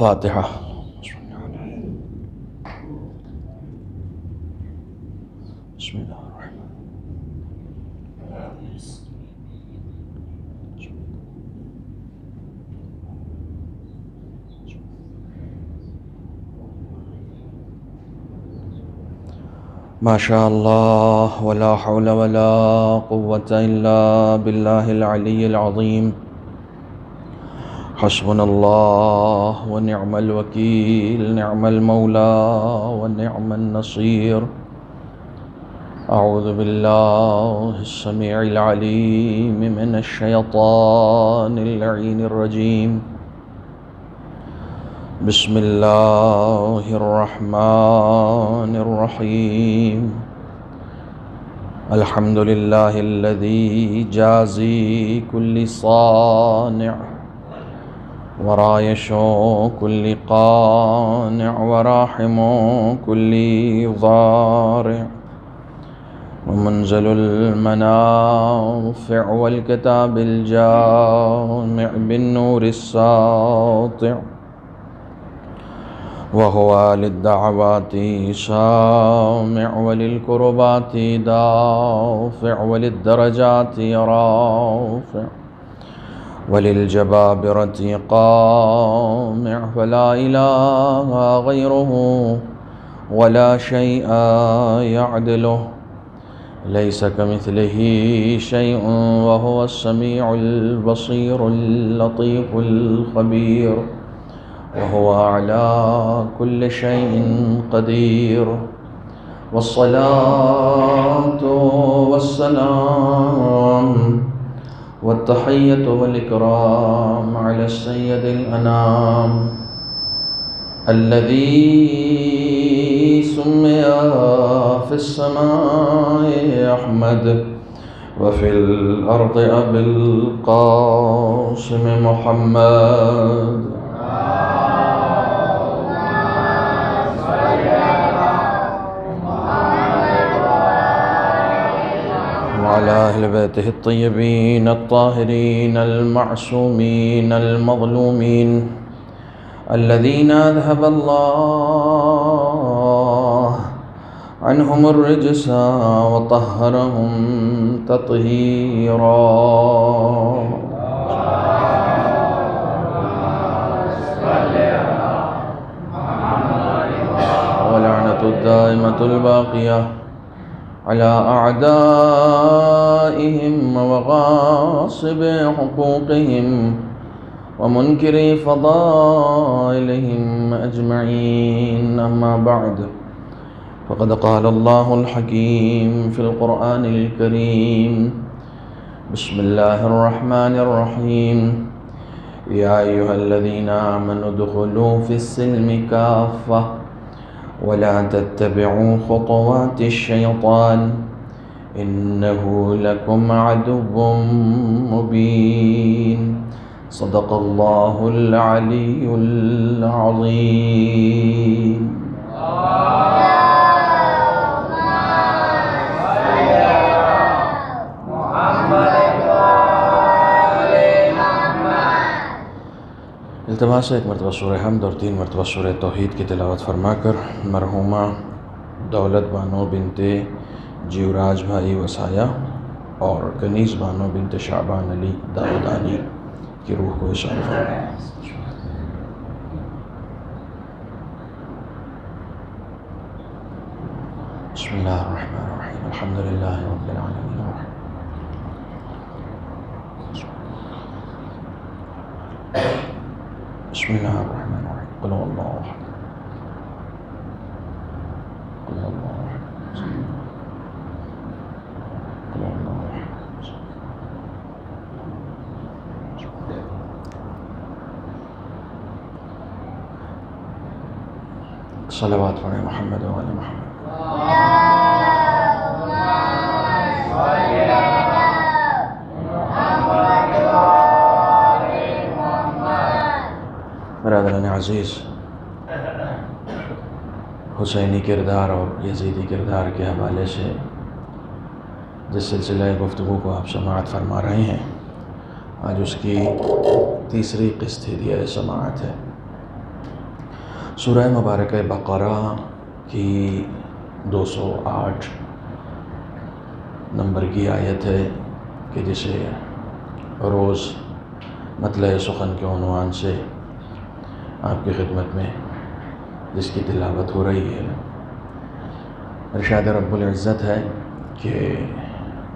الفاتحة. بسم الله الرحمن ما شاء الله ولا حول ولا قوة إلا بالله العلي العظيم. حسبنا الله ونعم الوكيل، نعم المولى ونعم النصير. أعوذ بالله السميع العليم من الشيطان اللعين الرجيم. بسم الله الرحمن الرحيم. الحمد لله الذي جازي كل صانع ورايش كل قانع وراحم كل ضارع ومنزل المنافع والكتاب الجامع بالنور الساطع، وهو للدعوات سامع وللكربات دافع وللدرجات رافع وللجبابرة قامع، فلا إله غيره ولا شيء يعدله، ليس كمثله شيء وهو السميع البصير اللطيف الخبير، وهو على كل شيء قدير. والصلاة والسلام والتحية والإكرام على السيد الأنام الذي سمي في السماء أحمد وفي الأرض أبي القاسم محمد. وعلى أهل بيته الطيبين الطاهرين المعصومين المظلومين الذين أذهب الله عنهم الرجس وطهرهم تطهيرا. ولعنة الدائمة الباقية على أعدائهم وغاصب حقوقهم ومنكر فضائلهم أجمعين. أما بعد، فقد قال الله الحكيم في القرآن الكريم: بسم الله الرحمن الرحيم. يا أيها الذين آمنوا ادخلوا في السلم كافة ولا تتبعوا خطوات الشيطان إنه لكم عدو مبين. صدق الله العلي العظيم. التماس ہے ایک مرتبہ سورہ حمد اور 3 مرتبہ سورہ توحید کی تلاوت فرما کر مرحومہ دولت بانو بنت جیوراج بھائی وسایا اور کنیز بانو بنت شعبان علی داودانی کی روح کو اشارہ فرمائیں۔ بسم اللہ الرحمن الرحیم. الحمد للہ رب العالمین. بسم اللہ الرحمن الرحیم. قل هو اللہ احد. قل هو اللہ احد. قل هو اللہ احد. صلوات پڑھیں محمد و آل محمد. برادران عزیز، حسینی کردار اور یزیدی کردار کے حوالے سے جس سلسلہ گفتگو کو آپ سماعت فرما رہے ہیں، آج اس کی تیسری قسط ہدیہ سماعت ہے. سورہ مبارکہ بقرہ کی 208 نمبر کی آیت ہے کہ جسے روز مطلع سخن کے عنوان سے آپ کی خدمت میں جس کی تلاوت ہو رہی ہے، ارشاد رب العزت ہے کہ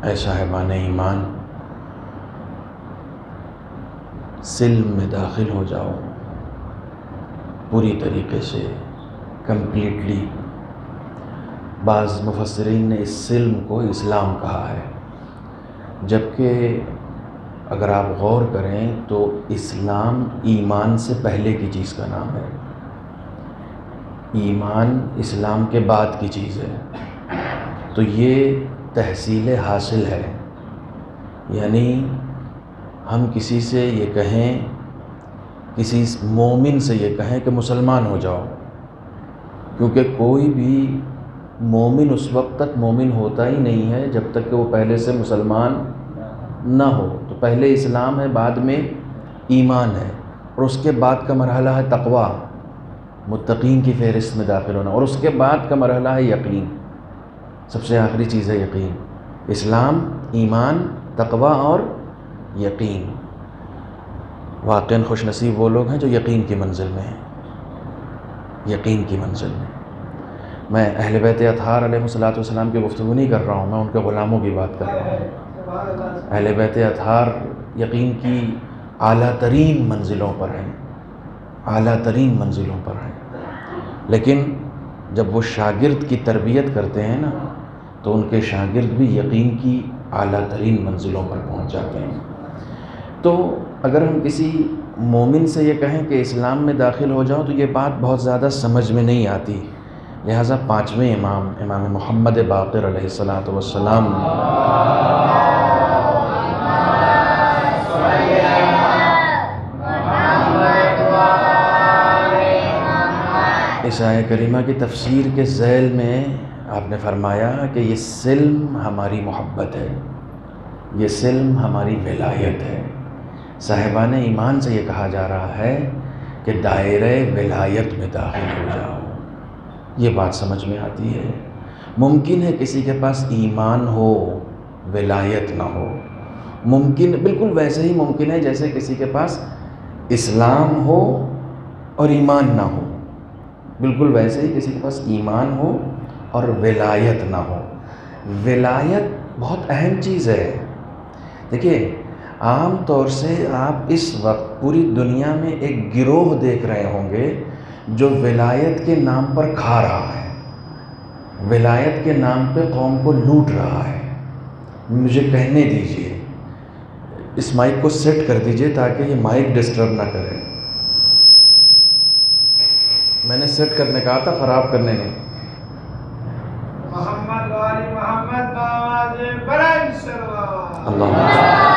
اے صاحبان ایمان، سلم میں داخل ہو جاؤ پوری طریقے سے، کمپلیٹلی۔ بعض مفسرین نے اس سلم کو اسلام کہا ہے، جبکہ اگر آپ غور کریں تو اسلام ایمان سے پہلے کی چیز کا نام ہے، ایمان اسلام کے بعد کی چیز ہے۔ تو یہ تحصیل حاصل ہے، یعنی ہم کسی سے یہ کہیں، کسی مومن سے یہ کہیں کہ مسلمان ہو جاؤ، کیونکہ کوئی بھی مومن اس وقت تک مومن ہوتا ہی نہیں ہے جب تک کہ وہ پہلے سے مسلمان نہ ہو۔ تو پہلے اسلام ہے، بعد میں ایمان ہے، اور اس کے بعد کا مرحلہ ہے تقویٰ، متقین کی فہرست میں داخل ہونا، اور اس کے بعد کا مرحلہ ہے یقین، سب سے آخری چیز ہے یقین۔ اسلام، ایمان، تقویٰ اور یقین۔ واقعاً خوش نصیب وہ لوگ ہیں جو یقین کی منزل میں ہیں، یقین کی منزل میں۔ میں اہل بیت اطہار علیہ السلام کی گفتگو نہیں کر رہا ہوں، میں ان کے غلاموں کی بات کر رہا ہوں۔ اہل بیت اطہار یقین کی اعلیٰ ترین منزلوں پر ہیں، اعلیٰ ترین منزلوں پر ہیں، لیکن جب وہ شاگرد کی تربیت کرتے ہیں نا، تو ان کے شاگرد بھی یقین کی اعلیٰ ترین منزلوں پر پہنچ جاتے ہیں۔ تو اگر ہم کسی مومن سے یہ کہیں کہ اسلام میں داخل ہو جاؤ تو یہ بات بہت زیادہ سمجھ میں نہیں آتی، لہٰذا پانچویں امام محمد باقر علیہ السلام نے اس آیہ کریمہ کی تفسیر کے ذیل میں آپ نے فرمایا کہ یہ سلم ہماری محبت ہے، یہ سلم ہماری ولایت ہے۔ صاحبان ایمان سے یہ کہا جا رہا ہے کہ دائرہ ولایت میں داخل ہو جاؤ۔ یہ بات سمجھ میں آتی ہے۔ ممکن ہے کسی کے پاس ایمان ہو، ولایت نہ ہو، ممکن، بالکل ویسے ہی ممکن ہے جیسے کسی کے پاس اسلام ہو اور ایمان نہ ہو، بالکل ویسے ہی کسی کے پاس ایمان ہو اور ولایت نہ ہو۔ ولایت بہت اہم چیز ہے۔ دیکھیے، عام طور سے آپ اس وقت پوری دنیا میں ایک گروہ دیکھ رہے ہوں گے جو ولایت کے نام پر کھا رہا ہے، ولایت کے نام پہ قوم کو لوٹ رہا ہے۔ مجھے کہنے دیجئے، اس مائک کو سیٹ کر دیجئے تاکہ یہ مائک ڈسٹرب نہ کرے۔ میں نے سیٹ کرنے کہا تھا، خراب کرنے نہیں۔ محمد والی محمد باز برائے سلام اللہ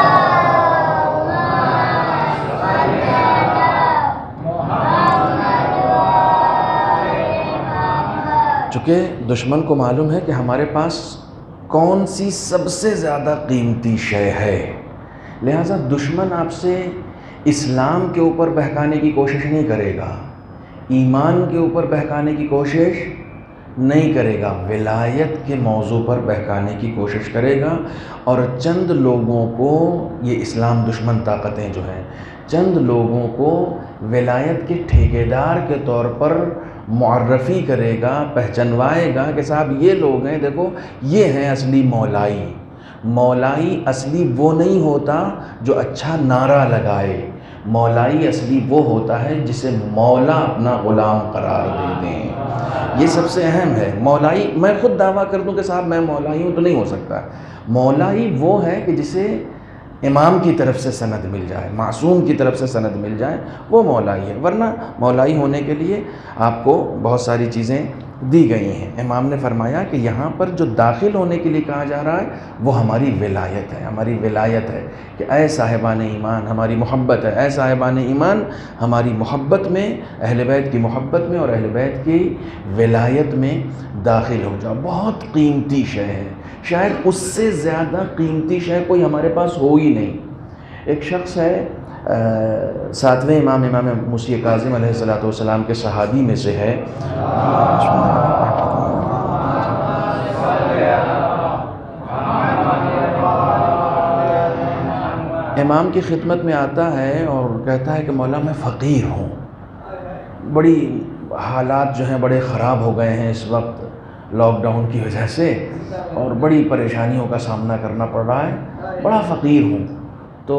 چونکہ دشمن کو معلوم ہے کہ ہمارے پاس کون سی سب سے زیادہ قیمتی شے ہے، لہٰذا دشمن آپ سے اسلام کے اوپر بہکانے کی کوشش نہیں کرے گا، ایمان کے اوپر بہکانے کی کوشش نہیں کرے گا، ولایت کے موضوع پر بہکانے کی کوشش کرے گا۔ اور چند لوگوں کو، یہ اسلام دشمن طاقتیں جو ہیں، چند لوگوں کو ولایت کے ٹھیکیدار کے طور پر معرفی کرے گا، پہچنوائے گا کہ صاحب یہ لوگ ہیں، دیکھو یہ ہیں اصلی مولائی۔ مولائی اصلی وہ نہیں ہوتا جو اچھا نعرہ لگائے، مولائی اصلی وہ ہوتا ہے جسے مولا اپنا غلام قرار دے دیں۔ یہ سب سے اہم ہے۔ مولائی، میں خود دعویٰ کر دوں کہ صاحب میں مولائی ہوں تو نہیں ہو سکتا۔ مولائی وہ ہے کہ جسے امام کی طرف سے سند مل جائے، معصوم کی طرف سے سند مل جائے، وہ مولائی ہے۔ ورنہ مولائی ہونے کے لیے آپ کو بہت ساری چیزیں دی گئی ہیں۔ امام نے فرمایا کہ یہاں پر جو داخل ہونے کے لیے کہا جا رہا ہے وہ ہماری ولایت ہے، ہماری ولایت ہے کہ اے صاحبان ایمان، ہماری محبت ہے، اے صاحبان ایمان ہماری محبت میں، اہل بیت کی محبت میں اور اہل بیت کی ولایت میں داخل ہو جاؤ۔ بہت قیمتی شے ہے، شاید اس سے زیادہ قیمتی شے کوئی ہمارے پاس ہو ہی نہیں۔ ایک شخص ہے ساتویں امام موسی کاظم علیہ السلام کے صحابی میں سے ہے. امام کی خدمت میں آتا ہے اور کہتا ہے کہ مولا میں فقیر ہوں، بڑی حالات جو ہیں بڑے خراب ہو گئے ہیں اس وقت لاک ڈاؤن کی وجہ سے، اور بڑی پریشانیوں کا سامنا کرنا پڑ رہا ہے، بڑا فقیر ہوں. تو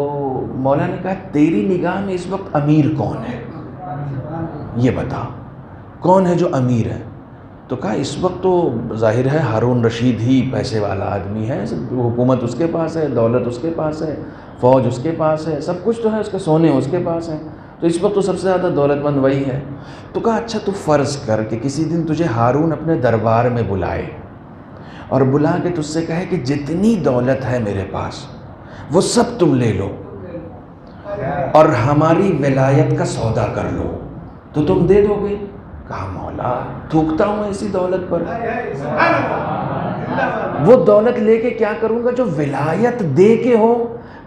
مولا نے کہا تیری نگاہ میں اس وقت امیر کون ہے، یہ بتا کون ہے جو امیر ہے؟ تو کہا اس وقت تو ظاہر ہے ہارون رشید ہی پیسے والا آدمی ہے، حکومت اس کے پاس ہے، دولت اس کے پاس ہے، فوج اس کے پاس ہے، سب کچھ تو ہے، اس کے سونے اس کے پاس ہیں، تو اس وقت تو سب سے زیادہ دولت مند وہی ہے. تو کہا اچھا تو فرض کر کہ کسی دن تجھے ہارون اپنے دربار میں بلائے اور بلا کے تجھ سے کہے کہ جتنی دولت ہے میرے پاس وہ سب تم لے لو اور ہماری ولایت کا سودا کر لو، تو تم دے دو گے؟ کہا مولا تھوکتا ہوں ایسی دولت پر، وہ دولت لے کے کیا کروں گا جو ولایت دے کے ہو.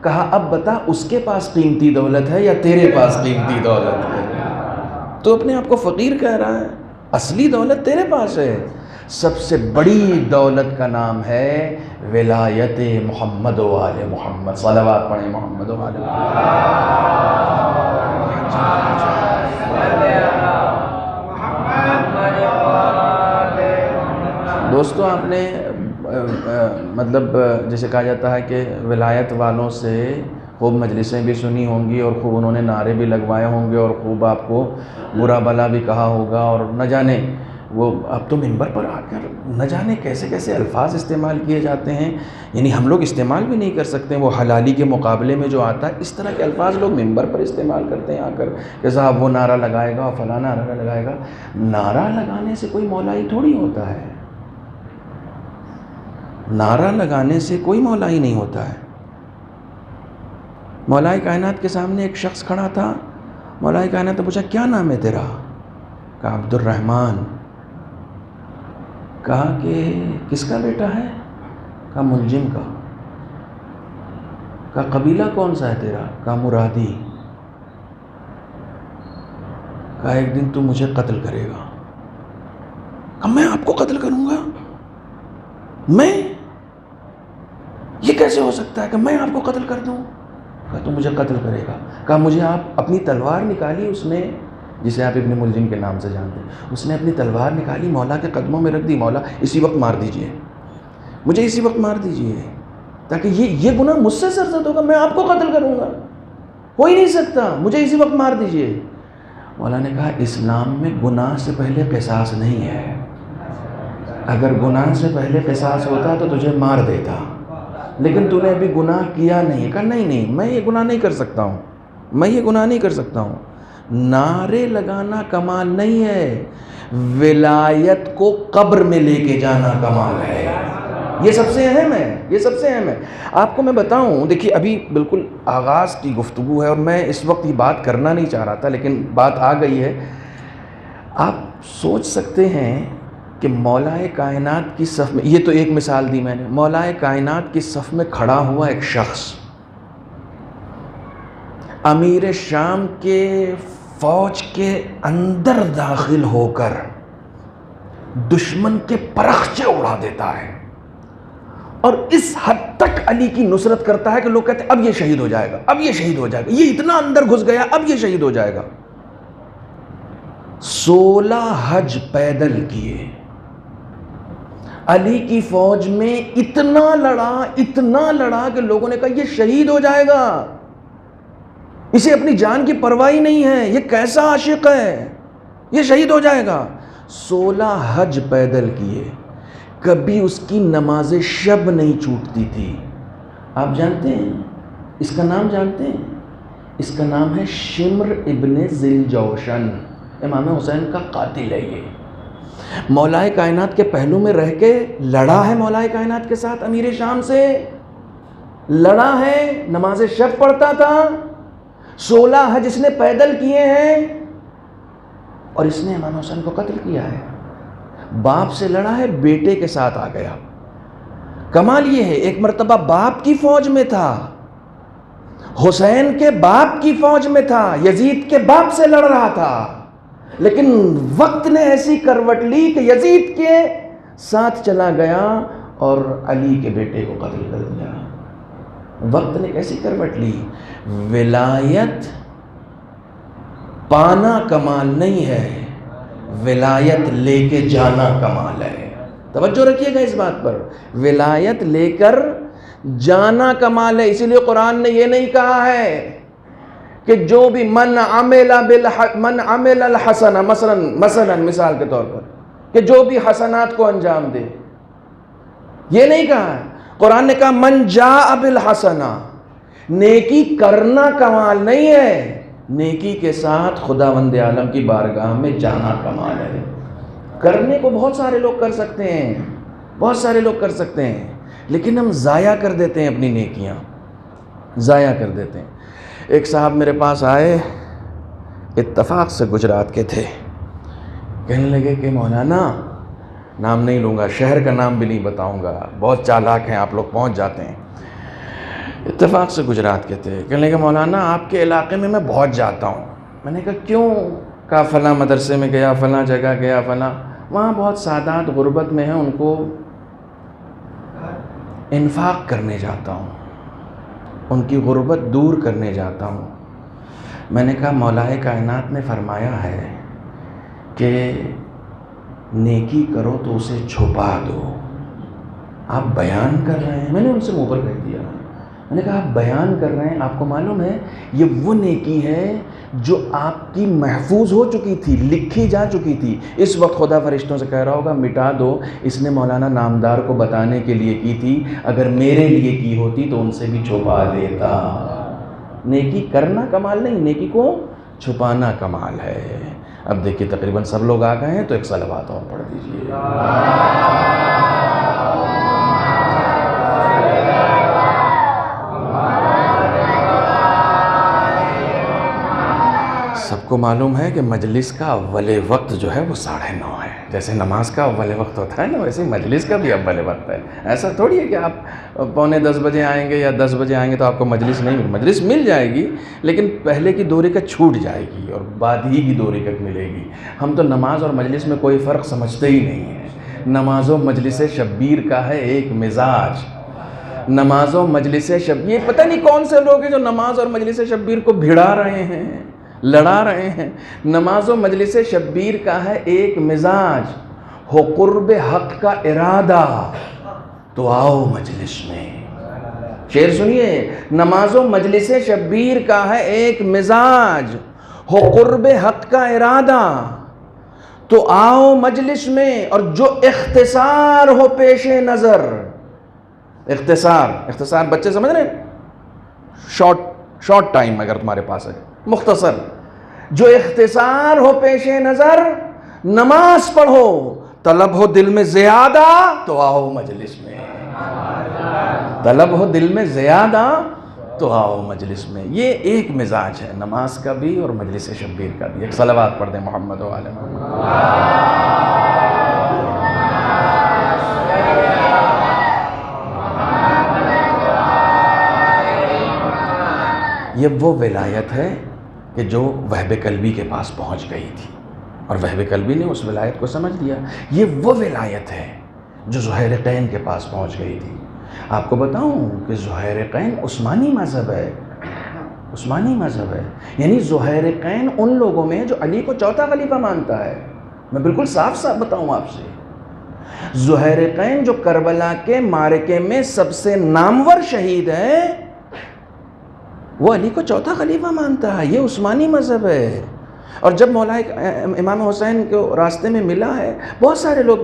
کہا اب بتا اس کے پاس قیمتی دولت ہے یا تیرے پاس قیمتی دولت ہے؟ تو اپنے آپ کو فقیر کہہ رہا ہے، اصلی دولت تیرے پاس ہے. سب سے بڑی دولت کا نام ہے ولایت محمد و آل محمد. صلوات پڑھیں محمد و آل محمد. دوستو آپ نے مطلب جیسے کہا جاتا ہے کہ ولایت والوں سے خوب مجلسیں بھی سنی ہوں گی اور خوب انہوں نے نعرے بھی لگوائے ہوں گے اور خوب آپ کو برا بھلا بھی کہا ہوگا، اور نہ جانے وہ اب تو منبر پر آ کر نہ جانے کیسے کیسے الفاظ استعمال کیے جاتے ہیں، یعنی ہم لوگ استعمال بھی نہیں کر سکتے. وہ حلالی کے مقابلے میں جو آتا ہے اس طرح کے الفاظ لوگ منبر پر استعمال کرتے ہیں آ کر کہ صاحب وہ نعرہ لگائے گا اور فلاں نعرہ لگائے گا. نعرہ لگانے سے کوئی مولائی تھوڑی ہوتا ہے، نعرہ لگانے سے کوئی مولائی نہیں ہوتا ہے. مولا کائنات کے سامنے ایک شخص کھڑا تھا، مولا کائنات نے پوچھا کیا نام ہے تیرا؟ کہا عبد الرحمن. کہا کہ کس کا بیٹا ہے؟ کہا ملجم کا. کہا قبیلہ کون سا ہے تیرا؟ کہا مرادی. کہا ایک دن تو مجھے قتل کرے گا. کہا میں آپ کو قتل کروں گا؟ میں؟ یہ کیسے ہو سکتا ہے کہ میں آپ کو قتل کر دوں؟ کہا تو مجھے قتل کرے گا. کہا مجھے آپ اپنی تلوار نکالی، اس نے جسے آپ ابن ملجم کے نام سے جانتے ہیں، اس نے اپنی تلوار نکالی، مولا کے قدموں میں رکھ دی، مولا اسی وقت مار دیجئے، مجھے اسی وقت مار دیجئے، تاکہ یہ گناہ مجھ سے سرزد ہوگا، میں آپ کو قتل کروں گا، ہو ہی نہیں سکتا، مجھے اسی وقت مار دیجئے. مولا نے کہا اسلام میں گناہ سے پہلے قصاص نہیں ہے، اگر گناہ سے پہلے قصاص ہوتا تو تجھے مار دیتا، لیکن تو نے ابھی گناہ کیا نہیں. کہا نہیں میں یہ گناہ نہیں کر سکتا ہوں، میں یہ گناہ نہیں کر سکتا ہوں. نعرے لگانا کمال نہیں ہے، ولایت کو قبر میں لے کے جانا کمال ہے. یہ سب سے اہم ہے، یہ سب سے اہم ہے. آپ کو میں بتاؤں، دیکھیے ابھی بالکل آغاز کی گفتگو ہے اور میں اس وقت یہ بات کرنا نہیں چاہ رہا تھا لیکن بات آ گئی ہے. آپ سوچ سکتے ہیں کہ مولا کائنات کی صف میں، یہ تو ایک مثال دی میں نے، مولا کائنات کی صف میں کھڑا ہوا ایک شخص امیر شام کے فوج کے اندر داخل ہو کر دشمن کے پرخچے اڑا دیتا ہے اور اس حد تک علی کی نصرت کرتا ہے کہ لوگ کہتے ہیں اب یہ شہید ہو جائے گا، اب یہ شہید ہو جائے گا، یہ اتنا اندر گھس گیا، اب یہ شہید ہو جائے گا. 16 حج پیدل کیے، علی کی فوج میں اتنا لڑا کہ لوگوں نے کہا یہ شہید ہو جائے گا، اسے اپنی جان کی پرواہ نہیں ہے، یہ کیسا عاشق ہے، یہ شہید ہو جائے گا. 16 حج پیدل کیے، کبھی اس کی نماز شب نہیں چھوٹتی تھی. آپ جانتے ہیں اس کا نام جانتے ہیں؟ اس کا نام ہے شمر ابن ذیلجوشن، امام حسین کا قاتل ہے. یہ مولا کائنات کے پہلو میں رہ کے لڑا ہے، مولا کائنات کے ساتھ امیر شام سے لڑا ہے، نماز شب پڑھتا تھا، 16 حج اس نے پیدل کیے ہیں اور اس نے امام حسین کو قتل کیا ہے. باپ سے لڑا ہے، بیٹے کے ساتھ آ گیا. کمال یہ ہے ایک مرتبہ باپ کی فوج میں تھا حسین کے باپ کی فوج میں تھا، یزید کے باپ سے لڑ رہا تھا، لیکن وقت نے ایسی کروٹ لی کہ یزید کے ساتھ چلا گیا اور علی کے بیٹے کو قتل کر دیا۔ وقت نے کیسی کروٹ لی؟ ولایت پانا کمال نہیں ہے، ولایت لے کے جانا کمال ہے۔ توجہ رکھیے گا اس بات پر، ولایت لے کر جانا کمال ہے۔ اسی لیے قرآن نے یہ نہیں کہا ہے کہ جو بھی من عمل الحسنہ، مثلا مثال کے طور پر، کہ جو بھی حسنات کو انجام دے، یہ نہیں کہا ہے۔ قرآن نے کہا من جاء بالحسنہ، نیکی کرنا کمال نہیں ہے، نیکی کے ساتھ خداوند عالم کی بارگاہ میں جانا کمال ہے۔ کرنے کو بہت سارے لوگ کر سکتے ہیں، بہت سارے لوگ کر سکتے ہیں، لیکن ہم ضائع کر دیتے ہیں اپنی نیکیاں، ضائع کر دیتے ہیں۔ ایک صاحب میرے پاس آئے، اتفاق سے گجرات کے تھے، کہنے لگے کہ مولانا، نام نہیں لوں گا، شہر کا نام بھی نہیں بتاؤں گا، بہت چالاک ہیں آپ لوگ، پہنچ جاتے ہیں۔ اتفاق سے گجرات کے تھے، کہنے لگے مولانا آپ کے علاقے میں بہت جاتا ہوں۔ میں نے کہا کیوں؟ کہا فلاں مدرسے میں گیا، فلاں جگہ گیا، فلاں، وہاں بہت سادات غربت میں ہیں، ان کو انفاق کرنے جاتا ہوں، ان کی غربت دور کرنے جاتا ہوں۔ میں نے کہا مولائے کائنات نے فرمایا ہے کہ نیکی کرو تو اسے چھپا دو، آپ بیان کر رہے ہیں۔ میں نے ان سے منہ پر کہہ دیا، میں نے کہا آپ بیان کر رہے ہیں، آپ کو معلوم ہے یہ وہ نیکی ہے جو آپ کی محفوظ ہو چکی تھی، لکھی جا چکی تھی، اس وقت خدا فرشتوں سے کہہ رہا ہوگا مٹا دو، اس نے مولانا نامدار کو بتانے کے لیے کی تھی، اگر میرے لیے کی ہوتی تو ان سے بھی چھپا دیتا۔ نیکی کرنا کمال نہیں، نیکی کو چھپانا کمال ہے۔ اب دیکھیے تقریباً سب لوگ آ گئے ہیں، تو ایک صلوات اور پڑھ دیجیے۔ سب کو معلوم ہے کہ مجلس کا اول وقت جو ہے وہ 9:30 ہے، جیسے نماز کا اول وقت ہوتا ہے نا، ویسے مجلس کا بھی اول وقت ہے۔ ایسا تھوڑی ہے کہ آپ 9:45 بجے آئیں گے یا 10 بجے آئیں گے تو آپ کو مجلس نہیں مجلس مل جائے گی، لیکن پہلے کی 2 رکعت چھوٹ جائے گی اور بعد ہی کی 2 رکعت ملے گی۔ ہم تو نماز اور مجلس میں کوئی فرق سمجھتے ہی نہیں ہیں۔ نماز و مجلس شبیر کا ہے ایک مزاج، نماز و مجلس یہ پتہ نہیں کون سے لوگ ہیں جو نماز اور مجلس شبیر کو بھڑا رہے ہیں، لڑا رہے ہیں۔ نماز و مجلس شبیر کا ہے ایک مزاج، ہو قرب حق کا ارادہ تو آؤ مجلس میں۔ شعر سنیے، نماز و مجلس شبیر کا ہے ایک مزاج، ہو قرب حق کا ارادہ تو آؤ مجلس میں، اور جو اختصار ہو پیش نظر، اختصار بچے سمجھ رہے ہیں؟ شارٹ ٹائم اگر تمہارے پاس ہے، مختصر، جو اختصار ہو پیش نظر، نماز پڑھو، طلب ہو دل میں زیادہ تو آؤ مجلس میں، طلب ہو دل میں زیادہ تو آؤ مجلس میں۔ یہ ایک مزاج ہے نماز کا بھی اور مجلس شبیر کا بھی۔ ایک صلوات پڑھ دیں محمد و آل محمد۔ یہ وہ ولایت ہے کہ جو وہب قلبی کے پاس پہنچ گئی تھی، اور وہب قلبی نے اس ولایت کو سمجھ لیا۔ یہ وہ ولایت ہے جو زہیرقین کے پاس پہنچ گئی تھی۔ آپ کو بتاؤں کہ زہیرقین عثمانی مذہب ہے، عثمانی مذہب ہے، یعنی زہیرقین ان لوگوں میں جو علی کو چوتھا خلیفہ مانتا ہے۔ میں بالکل صاف صاف بتاؤں آپ سے، زہیرقین جو کربلا کے معرکے میں سب سے نامور شہید ہے، وہ علی کو چوتھا خلیفہ مانتا ہے۔ یہ عثمانی مذہب ہے۔ اور جب مولا امام حسین کو راستے میں ملا ہے، بہت سارے لوگ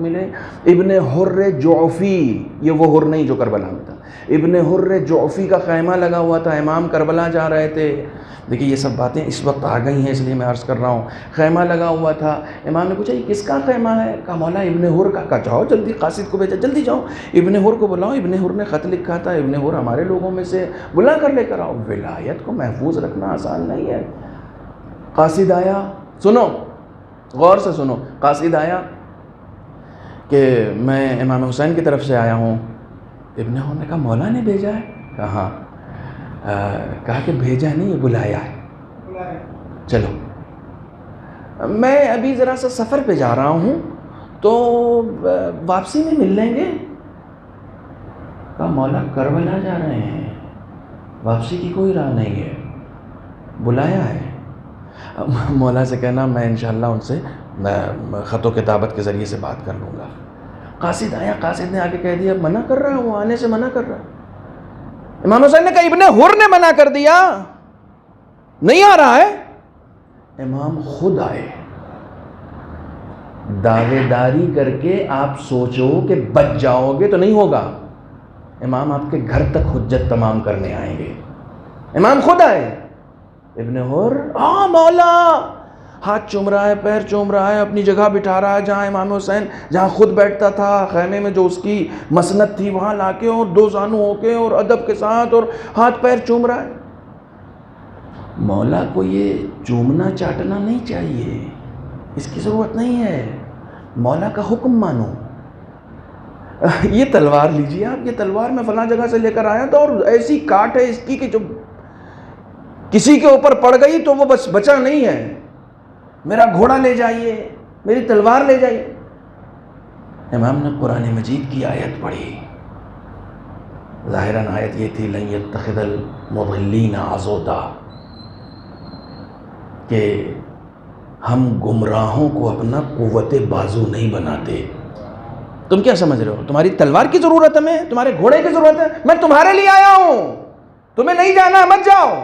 ملے، ابن حر جعفی، یہ وہ حر نہیں جو کربلا میں تھا، ابن حر جعفی کا خیمہ لگا ہوا تھا، امام کربلا جا رہے تھے۔ دیکھیے یہ سب باتیں اس وقت آ گئی ہیں، اس لیے میں عرض کر رہا ہوں۔ خیمہ لگا ہوا تھا، امام نے پوچھا یہ کس کا خیمہ ہے؟ کہا مولا ابن حر کا۔ کہا جاؤ جلدی، قاصد کو بھیجا، جلدی جاؤ ابن حر کو بلاؤ، ابن حر نے خط لکھا تھا، ابن حر ہمارے لوگوں میں سے، بلا کر لے کر آؤ۔ ولایت کو محفوظ رکھنا آسان نہیں ہے۔ قاصد آیا، سنو غور سے سنو، قاصد آیا کہ میں امام حسین کی طرف سے آیا ہوں۔ ابن حر نے کہا مولا نے بھیجا ہے؟ کہا ہاں۔ کہا کہ بھیجا نہیں، یہ بلایا ہے، بلائے چلو میں ابھی ذرا سا سفر پہ جا رہا ہوں تو واپسی میں مل لیں گے. کہا مولا کربلا جا رہے ہیں، واپسی کی کوئی راہ نہیں ہے، بلایا ہے. مولا سے کہنا میں انشاءاللہ ان سے خط و کتابت کے ذریعے سے بات کر لوں گا. قاصد آیا، قاصد نے آگے کہہ دیا منع کر رہا ہے، وہ آنے سے منع کر رہا ہے. امام حسین نے کہا ابن حر نے منع کر دیا، نہیں آ رہا ہے. امام خود آئے. دعوے داری کر کے آپ سوچو کہ بچ جاؤ گے تو نہیں ہوگا. امام آپ کے گھر تک حجت تمام کرنے آئیں گے. امام خود آئے. ابن حر مولا، ہاتھ چوم رہا ہے، پیر چوم رہا ہے، اپنی جگہ بٹھا رہا ہے جہاں امام حسین جہاں خود بیٹھتا تھا خیمے میں، جو اس کی مسند تھی وہاں لا کے، اور دو زانو ہو کے اور ادب کے ساتھ، اور ہاتھ پیر چوم رہا ہے. مولا کو یہ چومنا چاٹنا نہیں چاہیے، اس کی ضرورت نہیں ہے. مولا کا حکم مانو. یہ تلوار لیجیے آپ، یہ تلوار میں فلاں جگہ سے لے کر آیا تھا، اور ایسی کاٹ ہے اس کی کہ جو کسی کے اوپر پڑ گئی تو وہ بس بچا نہیں ہے. میرا گھوڑا لے جائیے، میری تلوار لے جائیے. امام نے قرآن مجید کی آیت پڑھی. ظاہراً آیت یہ تھی لن يتخذ المضلین عضدا، کہ ہم گمراہوں کو اپنا قوت بازو نہیں بناتے. تم کیا سمجھ رہے ہو؟ تمہاری تلوار کی ضرورت ہے، میں تمہارے گھوڑے کی ضرورت ہے؟ میں تمہارے لیے آیا ہوں، تمہیں نہیں جانا مت جاؤ.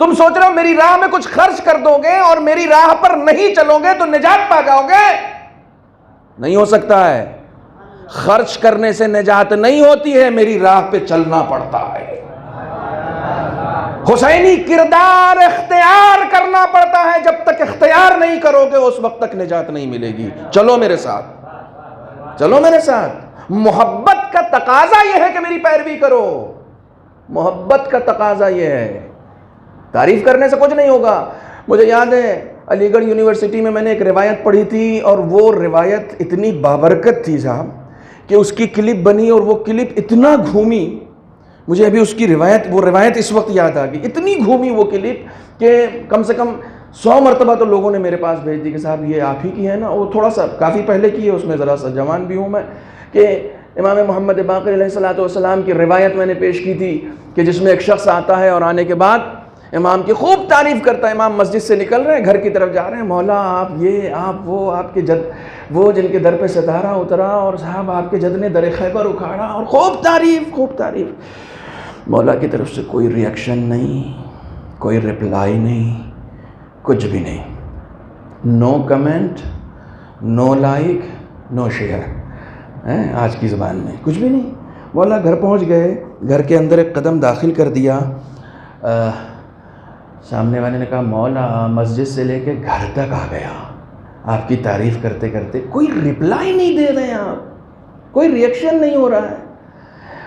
تم سوچ رہے ہو میری راہ میں کچھ خرچ کر دو گے اور میری راہ پر نہیں چلو گے تو نجات پا جاؤ گے؟ نہیں ہو سکتا ہے. خرچ کرنے سے نجات نہیں ہوتی ہے، میری راہ پہ چلنا پڑتا ہے. حسینی کردار اختیار کرنا پڑتا ہے. جب تک اختیار نہیں کرو گے اس وقت تک نجات نہیں ملے گی. چلو میرے ساتھ، چلو میرے ساتھ. محبت کا تقاضا یہ ہے کہ میری پیروی کرو. محبت کا تقاضا یہ ہے. تعریف کرنے سے کچھ نہیں ہوگا. مجھے یاد ہے علی گڑھ یونیورسٹی میں میں نے ایک روایت پڑھی تھی، اور وہ روایت اتنی بابرکت تھی صاحب کہ اس کی کلپ بنی اور وہ کلپ اتنا گھومی. مجھے ابھی اس کی وہ روایت اس وقت یاد آ گئی. اتنی گھومی وہ کلپ کہ کم سے کم 100 مرتبہ تو لوگوں نے میرے پاس بھیج دی کہ صاحب یہ آپ ہی کی ہے نا. وہ تھوڑا سا کافی پہلے کی ہے، اس میں ذرا سا جوان بھی ہوں میں، کہ امام محمد باقر علیہ السلام کی روایت میں نے پیش کی تھی کہ جس میں ایک شخص آتا ہے اور آنے کے بعد امام کی خوب تعریف کرتا ہے. امام مسجد سے نکل رہے ہیں، گھر کی طرف جا رہے ہیں. مولا آپ یہ، آپ وہ، آپ کے جد وہ جن کے در پہ ستارہ اترا، اور صاحب آپ کے جد نے در خیبر اکھاڑا، اور خوب تعریف، خوب تعریف. مولا کی طرف سے کوئی ریئیکشن نہیں، کوئی رپلائی نہیں، کچھ بھی نہیں. نو کمنٹ، نو لائک، نو شیئر. آج کی زبان میں کچھ بھی نہیں. مولا گھر پہنچ گئے، گھر کے اندر ایک قدم داخل کر دیا. سامنے والے نے کہا مولا مسجد سے لے کے گھر تک آ گیا، آپ کی تعریف کرتے کرتے. کوئی رپلائی نہیں دے رہے ہیں آپ، کوئی ریئیکشن نہیں ہو رہا ہے.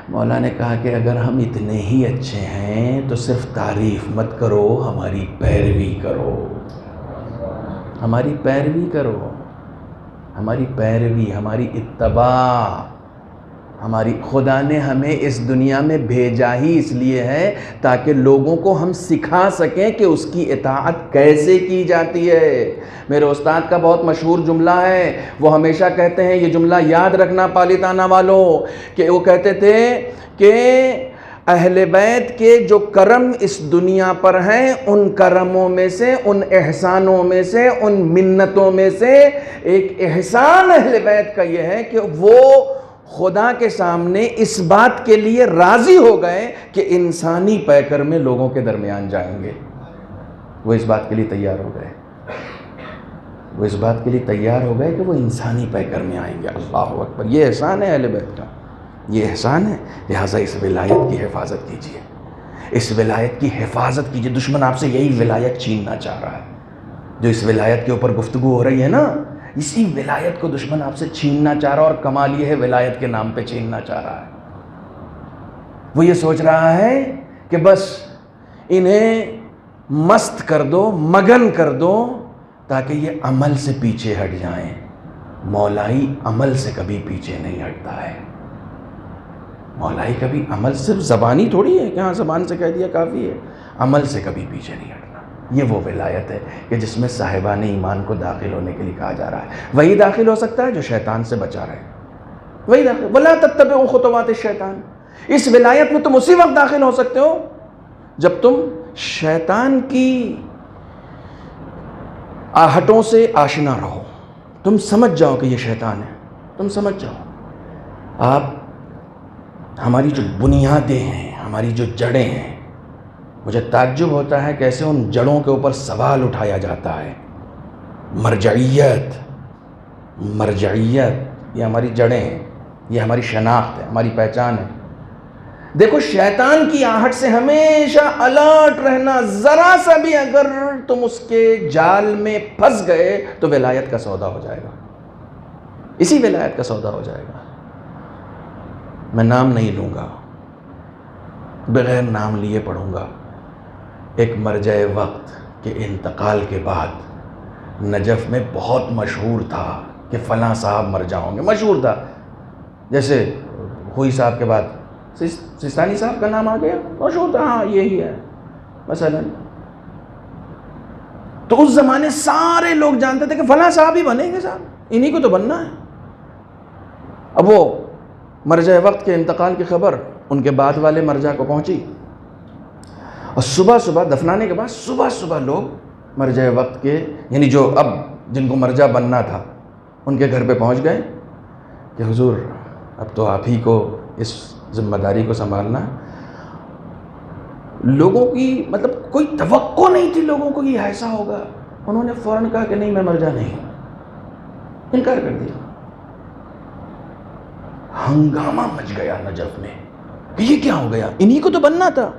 مولا نے کہا کہ اگر ہم اتنے ہی اچھے ہیں تو صرف تعریف مت کرو، ہماری پیروی کرو. ہماری پیروی کرو، ہماری پیروی، ہماری اتباع. ہماری خدا نے ہمیں اس دنیا میں بھیجا ہی اس لیے ہے تاکہ لوگوں کو ہم سکھا سکیں کہ اس کی اطاعت کیسے کی جاتی ہے. میرے استاد کا بہت مشہور جملہ ہے، وہ ہمیشہ کہتے ہیں، یہ جملہ یاد رکھنا پالیتانہ والوں، کہ وہ کہتے تھے کہ اہل بیت کے جو کرم اس دنیا پر ہیں، ان کرموں میں سے، ان احسانوں میں سے، ان منتوں میں سے ایک احسان اہل بیت کا یہ ہے کہ وہ خدا کے سامنے اس بات کے لیے راضی ہو گئے کہ انسانی پیکر میں لوگوں کے درمیان جائیں گے. وہ اس بات کے لیے تیار ہو گئے، وہ اس بات کے لیے تیار ہو گئے کہ وہ انسانی پیکر میں آئیں گے. اللہ اکبر. یہ احسان ہے اہل بیت کا، یہ احسان ہے. لہٰذا اس ولایت کی حفاظت کیجیے، اس ولایت کی حفاظت کیجیے. دشمن آپ سے یہی ولایت چھیننا چاہ رہا ہے. جو اس ولایت کے اوپر گفتگو ہو رہی ہے نا، اسی ولایت کو دشمن آپ سے چھیننا چاہ رہا ہے. اور کمال یہ ہے ولایت کے نام پہ چھیننا چاہ رہا ہے. وہ یہ سوچ رہا ہے کہ بس انہیں مست کر دو، مگن کر دو، تاکہ یہ عمل سے پیچھے ہٹ جائیں. مولائی عمل سے کبھی پیچھے نہیں ہٹتا ہے. مولائی کبھی عمل صرف زبانی تھوڑی ہے کہ ہاں زبان سے کہہ دیا کافی ہے، عمل سے کبھی پیچھے نہیں ہٹنا. یہ وہ ولایت ہے کہ جس میں صاحبان ایمان کو داخل ہونے کے لیے کہا جا رہا ہے. وہی داخل ہو سکتا ہے جو شیطان سے بچا رہے. وہی داخل. وَلَا تَتَّبِعُوا خُطُوَاتِ الشَّيْطَانِ. اس ولایت میں تم اسی وقت داخل ہو سکتے ہو جب تم شیطان کی آہٹوں سے آشنا رہو. تم سمجھ جاؤ کہ یہ شیطان ہے. تم سمجھ جاؤ. آپ ہماری جو بنیادیں ہیں، ہماری جو جڑیں ہیں، مجھے تعجب ہوتا ہے کیسے ان جڑوں کے اوپر سوال اٹھایا جاتا ہے. مرجعیت، مرجعیت، یہ ہماری جڑیں ہیں، یہ ہماری شناخت ہے، ہماری پہچان ہے. دیکھو شیطان کی آہٹ سے ہمیشہ الرٹ رہنا. ذرا سا بھی اگر تم اس کے جال میں پھنس گئے تو ولایت کا سودا ہو جائے گا. اسی ولایت کا سودا ہو جائے گا. میں نام نہیں لوں گا، بغیر نام لیے پڑھوں گا. ایک مرجع وقت کے انتقال کے بعد نجف میں بہت مشہور تھا کہ فلاں صاحب مر جاؤں گے. مشہور تھا. جیسے ہوئی صاحب کے بعد سستانی صاحب کا نام آ گیا، مشہور تھا، ہاں یہی ہے مثلا. تو اس زمانے سارے لوگ جانتے تھے کہ فلاں صاحب ہی بنیں گے، صاحب انہی کو تو بننا ہے. اب وہ مرجع وقت کے انتقال کی خبر ان کے بعد والے مرجع کو پہنچی، اور صبح صبح دفنانے کے بعد صبح لوگ مرجع وقت کے، یعنی جو اب جن کو مرجع بننا تھا، ان کے گھر پہ پہنچ گئے کہ حضور اب تو آپ ہی کو اس ذمہ داری کو سنبھالنا ہے. لوگوں کی مطلب کوئی توقع نہیں تھی لوگوں کو یہ ایسا ہوگا. انہوں نے فوراً کہا کہ نہیں میں مرجع نہیں ہوں، انکار کر دیا. ہنگامہ مچ گیا نجف میں کہ یہ کیا ہو گیا، انہی کو تو بننا تھا،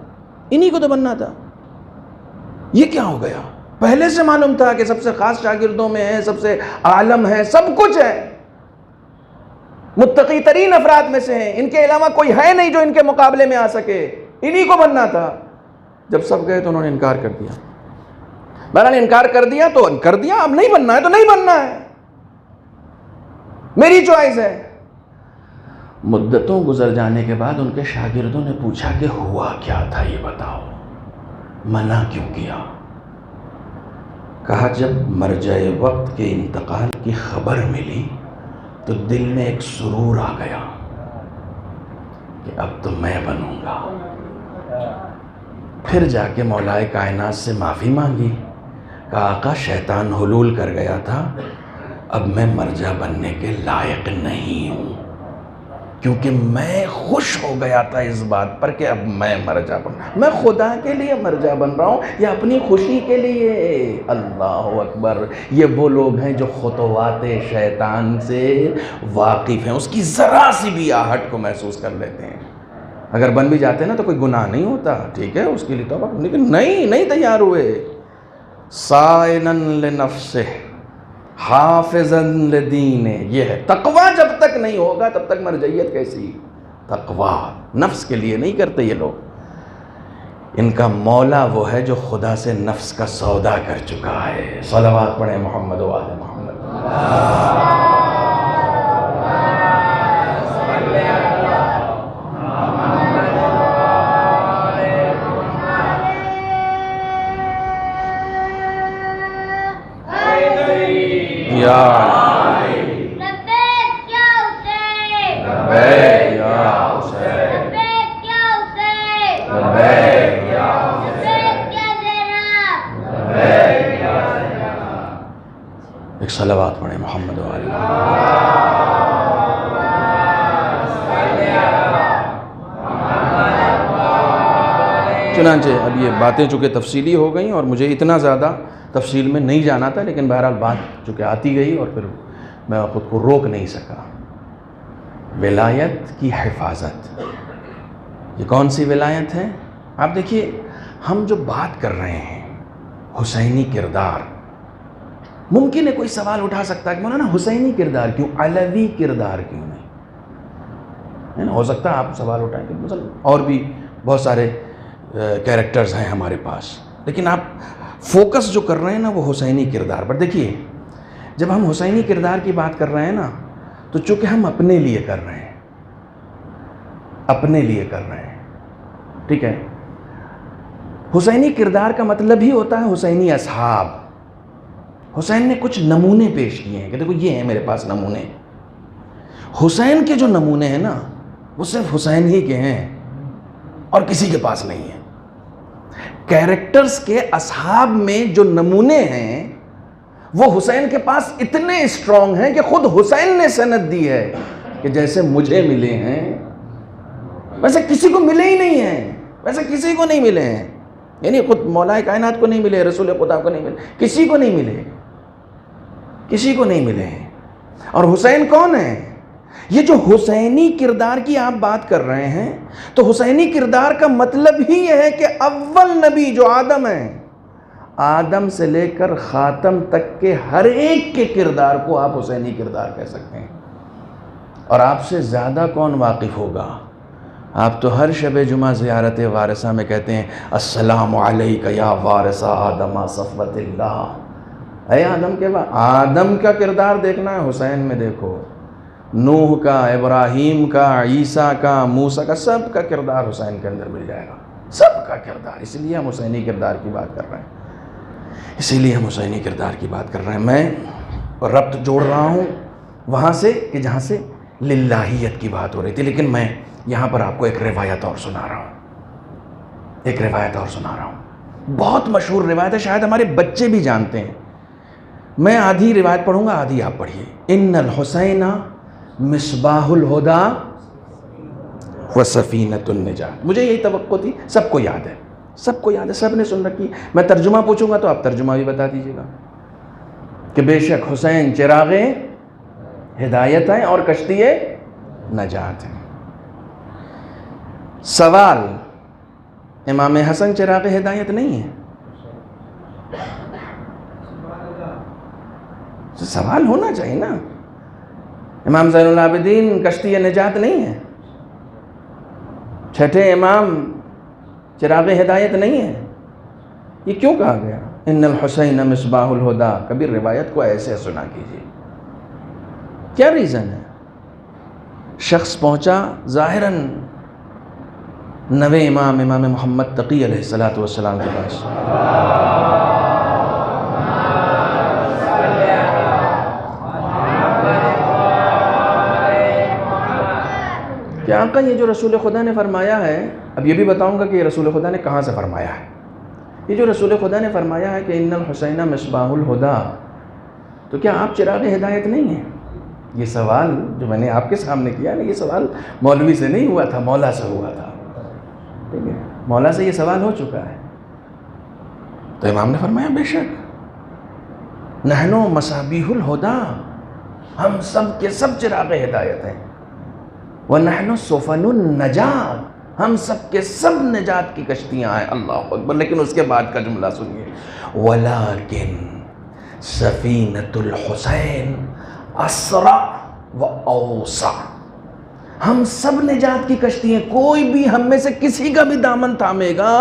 انہی کو تو بننا تھا، یہ کیا ہو گیا. پہلے سے معلوم تھا کہ سب سے خاص شاگردوں میں ہے، سب سے عالم ہے، سب کچھ ہے، متقی ترین افراد میں سے ہیں، ان کے علاوہ کوئی ہے نہیں جو ان کے مقابلے میں آ سکے، انہی کو بننا تھا. جب سب گئے تو انہوں نے انکار کر دیا. بہرحال انکار کر دیا تو کر دیا، اب نہیں بننا ہے تو نہیں بننا ہے، میری چوائس ہے. مدتوں گزر جانے کے بعد ان کے شاگردوں نے پوچھا کہ ہوا کیا تھا یہ بتاؤ، منع کیوں کیا؟ کہا جب مرجع وقت کے انتقال کی خبر ملی تو دل میں ایک سرور آ گیا کہ اب تو میں بنوں گا. پھر جا کے مولائے کائنات سے معافی مانگی، کہا آقا شیطان حلول کر گیا تھا، اب میں مرجع بننے کے لائق نہیں ہوں، کیونکہ میں خوش ہو گیا تھا اس بات پر کہ اب میں مرجع بن رہا ہوں. میں خدا کے لیے مرجع بن رہا ہوں یا اپنی خوشی کے لیے؟ اللہ اکبر. یہ وہ لوگ ہیں جو خطوات شیطان سے واقف ہیں، اس کی ذرا سی بھی آہٹ کو محسوس کر لیتے ہیں. اگر بن بھی جاتے ہیں نا تو کوئی گناہ نہیں ہوتا، ٹھیک ہے اس کے لیے توبہ، لیکن نہیں تیار ہوئے. سائنن لنفسہ حافظاً لدین، یہ ہے تقویٰ. جب تک نہیں ہوگا تب تک مرجعیت کیسی؟ تقویٰ نفس کے لیے نہیں کرتے یہ لوگ. ان کا مولا وہ ہے جو خدا سے نفس کا سودا کر چکا ہے. صلوات پڑھیں محمد و آل محمد. ایک صلوات پڑھیں محمد و آل محمد. چنانچہ اب یہ باتیں چونکہ تفصیلی ہو گئیں اور مجھے اتنا زیادہ تفصیل میں نہیں جانا تھا، لیکن بہرحال بات چونکہ آتی گئی اور پھر میں خود کو روک نہیں سکا. ولایت کی حفاظت، یہ کون سی ولایت ہے؟ آپ دیکھیے ہم جو بات کر رہے ہیں حسینی کردار، ممکن ہے کوئی سوال اٹھا سکتا ہے کہ مولانا حسینی کردار کیوں، علوی کردار کیوں نہیں؟ ہے نا، ہو سکتا ہے آپ سوال اٹھائیں کہ مثلا اور بھی بہت سارے کیریکٹرز ہیں ہمارے پاس، لیکن آپ فوکس جو کر رہے ہیں نا وہ حسینی کردار پر. دیکھیے جب ہم حسینی کردار کی بات کر رہے ہیں نا تو چونکہ ہم اپنے لیے کر رہے ہیں، اپنے لیے کر رہے ہیں. ٹھیک ہے. حسینی کردار کا مطلب ہی ہوتا ہے حسینی اصحاب. حسین نے کچھ نمونے پیش کیے ہیں کہ دیکھو یہ ہیں میرے پاس نمونے. حسین کے جو نمونے ہیں نا وہ صرف حسین ہی کے ہیں اور کسی کے پاس نہیں ہیں. کیریکٹرز کے اصحاب میں جو نمونے ہیں وہ حسین کے پاس اتنے اسٹرانگ ہیں کہ خود حسین نے سند دی ہے کہ جیسے مجھے ملے ہیں ویسے کسی کو ملے ہی نہیں ہیں, ویسے کسی کو نہیں ملے ہیں. یعنی خود مولا کائنات کو نہیں ملے, رسول خدا کو نہیں ملے, کسی کو نہیں ملے, کسی کو نہیں ملے ہیں. اور حسین کون ہے؟ یہ جو حسینی کردار کی آپ بات کر رہے ہیں تو حسینی کردار کا مطلب ہی یہ ہے کہ اول نبی جو آدم ہے, آدم سے لے کر خاتم تک کے ہر ایک کے کردار کو آپ حسینی کردار کہہ سکتے ہیں. اور آپ سے زیادہ کون واقف ہوگا؟ آپ تو ہر شب جمعہ زیارت وارثہ میں کہتے ہیں السلام علیکہ یا وارث آدم صفوت اللہ. اے آدم کے بعد آدم کا کردار دیکھنا ہے, حسین میں دیکھو. نوح کا, ابراہیم کا, عیسیٰ کا, موسیٰ کا, سب کا کردار حسین کے اندر مل جائے گا, سب کا کردار. اسی لیے ہم حسینی کردار کی بات کر رہے ہیں, اسی لیے ہم حسینی کردار کی بات کر رہے ہیں. میں ربط جوڑ رہا ہوں وہاں سے کہ جہاں سے للہیت کی بات ہو رہی تھی, لیکن میں یہاں پر آپ کو ایک روایت اور سنا رہا ہوں, ایک روایت اور سنا رہا ہوں. بہت مشہور روایت ہے, شاید ہمارے بچے بھی جانتے ہیں. میں آدھی روایت پڑھوں گا, آدھی آپ پڑھیے. ان الحسین مصباح الہدی و سفینۃ النجات. مجھے یہی توقع تھی, سب کو یاد ہے, سب کو یاد ہے, سب نے سن رکھی. میں ترجمہ پوچھوں گا تو آپ ترجمہ بھی بتا دیجیے گا کہ بے شک حسین چراغ ہدایت ہیں اور کشتی نجات ہیں. سوال, امام حسن چراغ ہدایت نہیں ہے؟ سوال ہونا چاہیے نا. امام زین العابدین کشتی نجات نہیں ہے؟ چھٹے امام چراغ ہدایت نہیں ہے؟ یہ کیوں کہا گیا ان الحسین مصباح الہدی؟ کبھی روایت کو ایسے سنا کیجیے. کیا ریزن ہے؟ شخص پہنچا ظاہراً نوے امام محمد تقی علیہ السلام کے پاس. کہ آقا یہ جو رسول خدا نے فرمایا ہے, اب یہ بھی بتاؤں گا کہ یہ رسول خدا نے کہاں سے فرمایا ہے. یہ جو رسول خدا نے فرمایا ہے کہ ان الحسین مصباح الہدی, تو کیا آپ چراغ ہدایت نہیں ہیں؟ یہ سوال جو میں نے آپ کے سامنے کیا نا, یہ سوال مولوی سے نہیں ہوا تھا, مولا سے ہوا تھا. ٹھیک ہے, مولا سے یہ سوال ہو چکا ہے. تو امام نے فرمایا بے شک نحنو مصابیح الہدی, ہم سب کے سب چراغ ہدایت ہیں. وَنَحْنُ سُفَنُ النَّجَاتِ, ہم سب کے سب نجات کی کشتیاں ہیں. اللہ اکبر. لیکن اس کے بعد کا جملہ سنیے, وَلَكِنْ سَفِينَةُ الْحُسَيْنِ أَسْرَعُ وَأَوْسَعُ. ہم سب نجات کی کشتی ہیں, کوئی بھی ہم میں سے کسی کا بھی دامن تھامے گا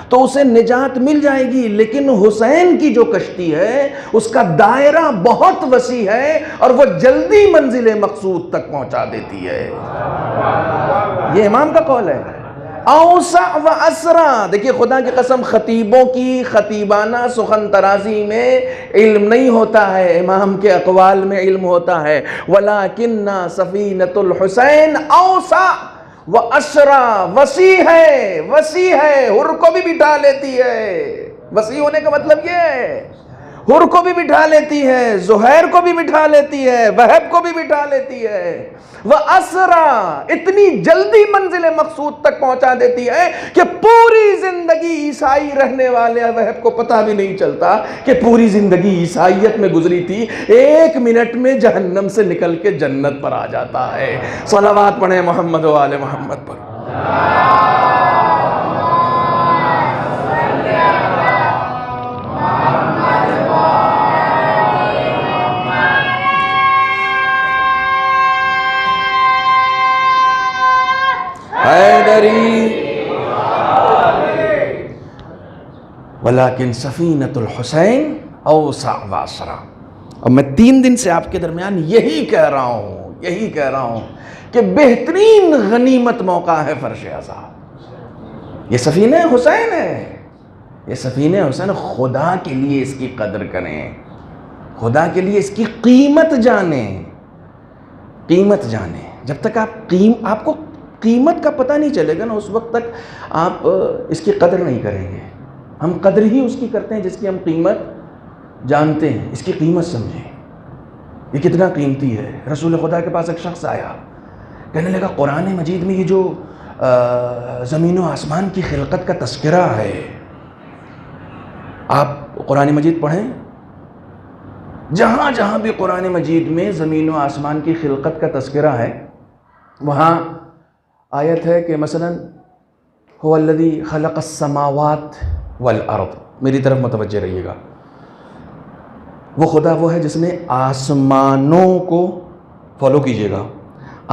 تو اسے نجات مل جائے گی. لیکن حسین کی جو کشتی ہے اس کا دائرہ بہت وسیع ہے اور وہ جلدی منزل مقصود تک پہنچا دیتی ہے. یہ امام کا قول ہے. اوسع و اسرع. دیکھیے خدا کی قسم, خطیبوں کی خطیبانہ سخن ترازی میں علم نہیں ہوتا ہے, امام کے اقوال میں علم ہوتا ہے. وَلَكِنَّ سَفِينَةُ الْحُسَيْنِ اوسع و اسرع. وسیع ہے, وسیع ہے, حر کو بھی بٹھا لیتی ہے. وسیع ہونے کا مطلب یہ ہے حر کو بھی بٹھا لیتی ہے, زہیر کو بھی بٹھا لیتی ہے, وہب کو بھی بٹھا لیتی ہے. وَأَسْرَى, اتنی جلدی منزل مقصود تک پہنچا دیتی ہے کہ پوری زندگی عیسائی رہنے والے وہب کو پتہ بھی نہیں چلتا کہ پوری زندگی عیسائیت میں گزری تھی. 1 منٹ میں جہنم سے نکل کے جنت پر آ جاتا ہے. صلوات پڑھیں محمد و آل محمد پر. ولیکن سفینۃ الحسین اوسع و اسرع. اور میں 3 دن سے آپ کے درمیان یہی کہہ رہا ہوں, یہی کہہ رہا ہوں کہ بہترین غنیمت موقع ہے فرش عذاب. یہ سفینہ حسین ہے، یہ سفینہ حسین. خدا کے لیے اس کی قدر کریں، خدا کے لیے اس کی قیمت جانیں، قیمت جانیں. جب تک آپ کو قیمت کا پتہ نہیں چلے گا نا، اس وقت تک آپ اس کی قدر نہیں کریں گے. ہم قدر ہی اس کی کرتے ہیں جس کی ہم قیمت جانتے ہیں. اس کی قیمت سمجھیں، یہ کتنا قیمتی ہے. رسول خدا کے پاس ایک شخص آیا، کہنے لگا قرآن مجید میں یہ جو زمین و آسمان کی خلقت کا تذکرہ ہے، آپ قرآن مجید پڑھیں، جہاں جہاں بھی قرآن مجید میں زمین و آسمان کی خلقت کا تذکرہ ہے وہاں آیت ہے کہ مثلا هو الذی خلق السماوات والارض. میری طرف متوجہ رہیے گا. وہ خدا وہ ہے جس نے آسمانوں کو، فالو کیجئے گا،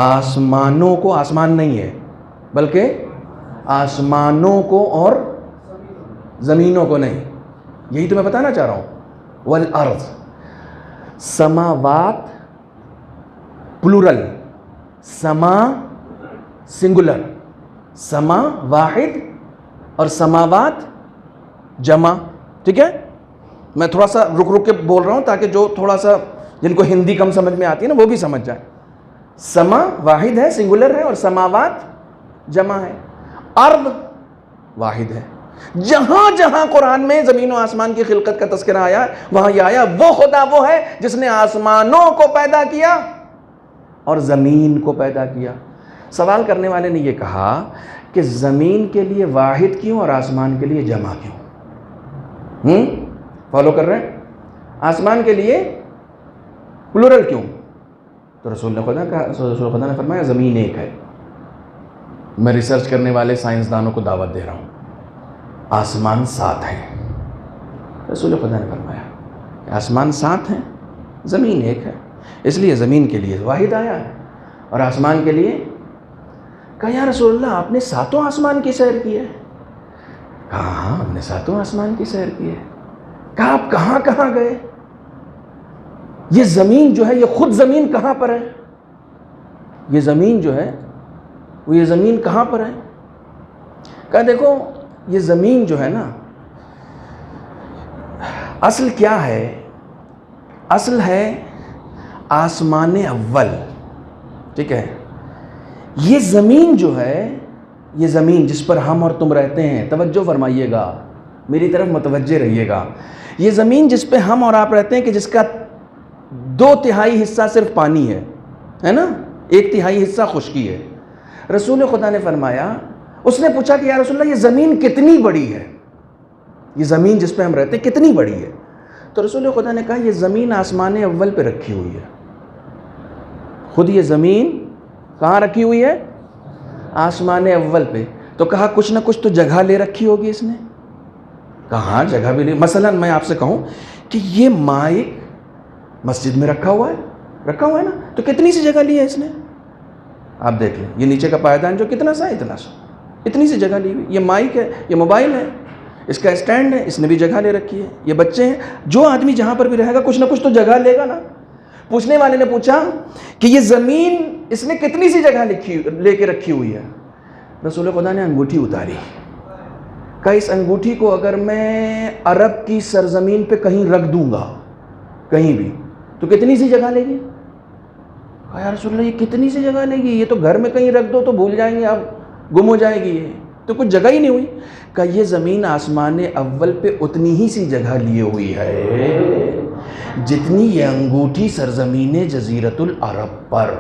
آسمانوں کو، آسمان نہیں ہے بلکہ آسمانوں کو اور زمینوں کو نہیں، یہی تو میں بتانا چاہ رہا ہوں. والارض، سماوات پلورل، سما سنگولر، سما واحد اور سماوات جمع. ٹھیک ہے، میں تھوڑا سا رک رک کے بول رہا ہوں تاکہ جو تھوڑا سا جن کو ہندی کم سمجھ میں آتی ہے نا وہ بھی سمجھ جائیں. سما واحد ہے، سنگولر ہے، اور سماوات جمع ہے. ارض واحد ہے. جہاں جہاں قرآن میں زمین و آسمان کی خلقت کا تذکرہ آیا وہاں یہ آیا وہ خدا وہ ہے جس نے آسمانوں کو پیدا کیا اور زمین کو پیدا کیا. سوال کرنے والے نے یہ کہا کہ زمین کے لیے واحد کیوں اور آسمان کے لیے جمع کیوں؟ فالو کر رہے ہیں؟ آسمان کے لیے پلورل کیوں؟ تو رسول خدا نے فرمایا زمین ایک ہے. میں ریسرچ کرنے والے سائنسدانوں کو دعوت دے رہا ہوں، آسمان 7 ہیں. رسول خدا نے فرمایا کہ آسمان 7 ہیں، زمین ایک ہے، اس لیے زمین کے لیے واحد آیا ہے اور آسمان کے لیے. کہا یا رسول اللہ آپ نے 7 آسمان کی سیر کی ہے؟ کہا ہاں ہم نے 7 آسمان کی سیر کی ہے. کہا آپ کہاں کہاں گئے؟ یہ زمین جو ہے، یہ خود زمین کہاں پر ہے؟ یہ زمین جو ہے وہ یہ زمین کہاں پر ہے؟ کہا دیکھو یہ زمین جو ہے نا، اصل کیا ہے؟ اصل ہے آسمان اول. ٹھیک ہے، یہ زمین جو ہے، یہ زمین جس پر ہم اور تم رہتے ہیں، توجہ فرمائیے گا، میری طرف متوجہ رہیے گا. یہ زمین جس پہ ہم اور آپ رہتے ہیں کہ جس کا 2/3 حصہ صرف پانی ہے نا، 1/3 حصہ خشکی ہے. رسول خدا نے فرمایا، اس نے پوچھا کہ یا رسول اللہ یہ زمین کتنی بڑی ہے؟ یہ زمین جس پہ ہم رہتے ہیں کتنی بڑی ہے؟ تو رسول خدا نے کہا یہ زمین آسمان اول پہ رکھی ہوئی ہے. خود یہ زمین کہاں رکھی ہوئی ہے؟ آسمان اول پہ. تو کہا کچھ نہ کچھ تو جگہ لے رکھی ہوگی اس نے. کہاں جگہ بھی لے، مثلا میں آپ سے کہوں کہ یہ مائک مسجد میں رکھا ہوا ہے نا، تو کتنی سی جگہ لی ہے اس نے؟ آپ دیکھ لیں، یہ نیچے کا پائیدان جو کتنا سا، اتنی سی جگہ لی ہوئی. یہ مائک ہے، یہ موبائل ہے، اس کا اسٹینڈ ہے، اس نے بھی جگہ لے رکھی ہے. یہ بچے ہیں، جو آدمی جہاں پر بھی رہے گا کچھ نہ کچھ تو جگہ لے گا نا. پوچھنے والے نے پوچھا کہ یہ زمین اس نے کتنی سی جگہ لے کے رکھی ہوئی ہے؟ رسول خدا نے انگوٹھی اتاری. کہا اس انگوٹھی کو اگر میں عرب کی سرزمین پہ کہیں رکھ دوں گا، کہیں بھی، تو کتنی سی جگہ لے گی؟ کہا یا رسول اللہ یہ کتنی سی جگہ لے گی؟ یہ تو گھر میں کہیں رکھ دو تو بھول جائیں گے، آپ گم ہو جائے گی، یہ تو کچھ جگہ ہی نہیں ہوئی. کہا یہ زمین آسمان اول پہ اتنی ہی سی جگہ لیے ہوئی ہے جتنی یہ انگوٹھی سرزمین جزیرت العرب پر.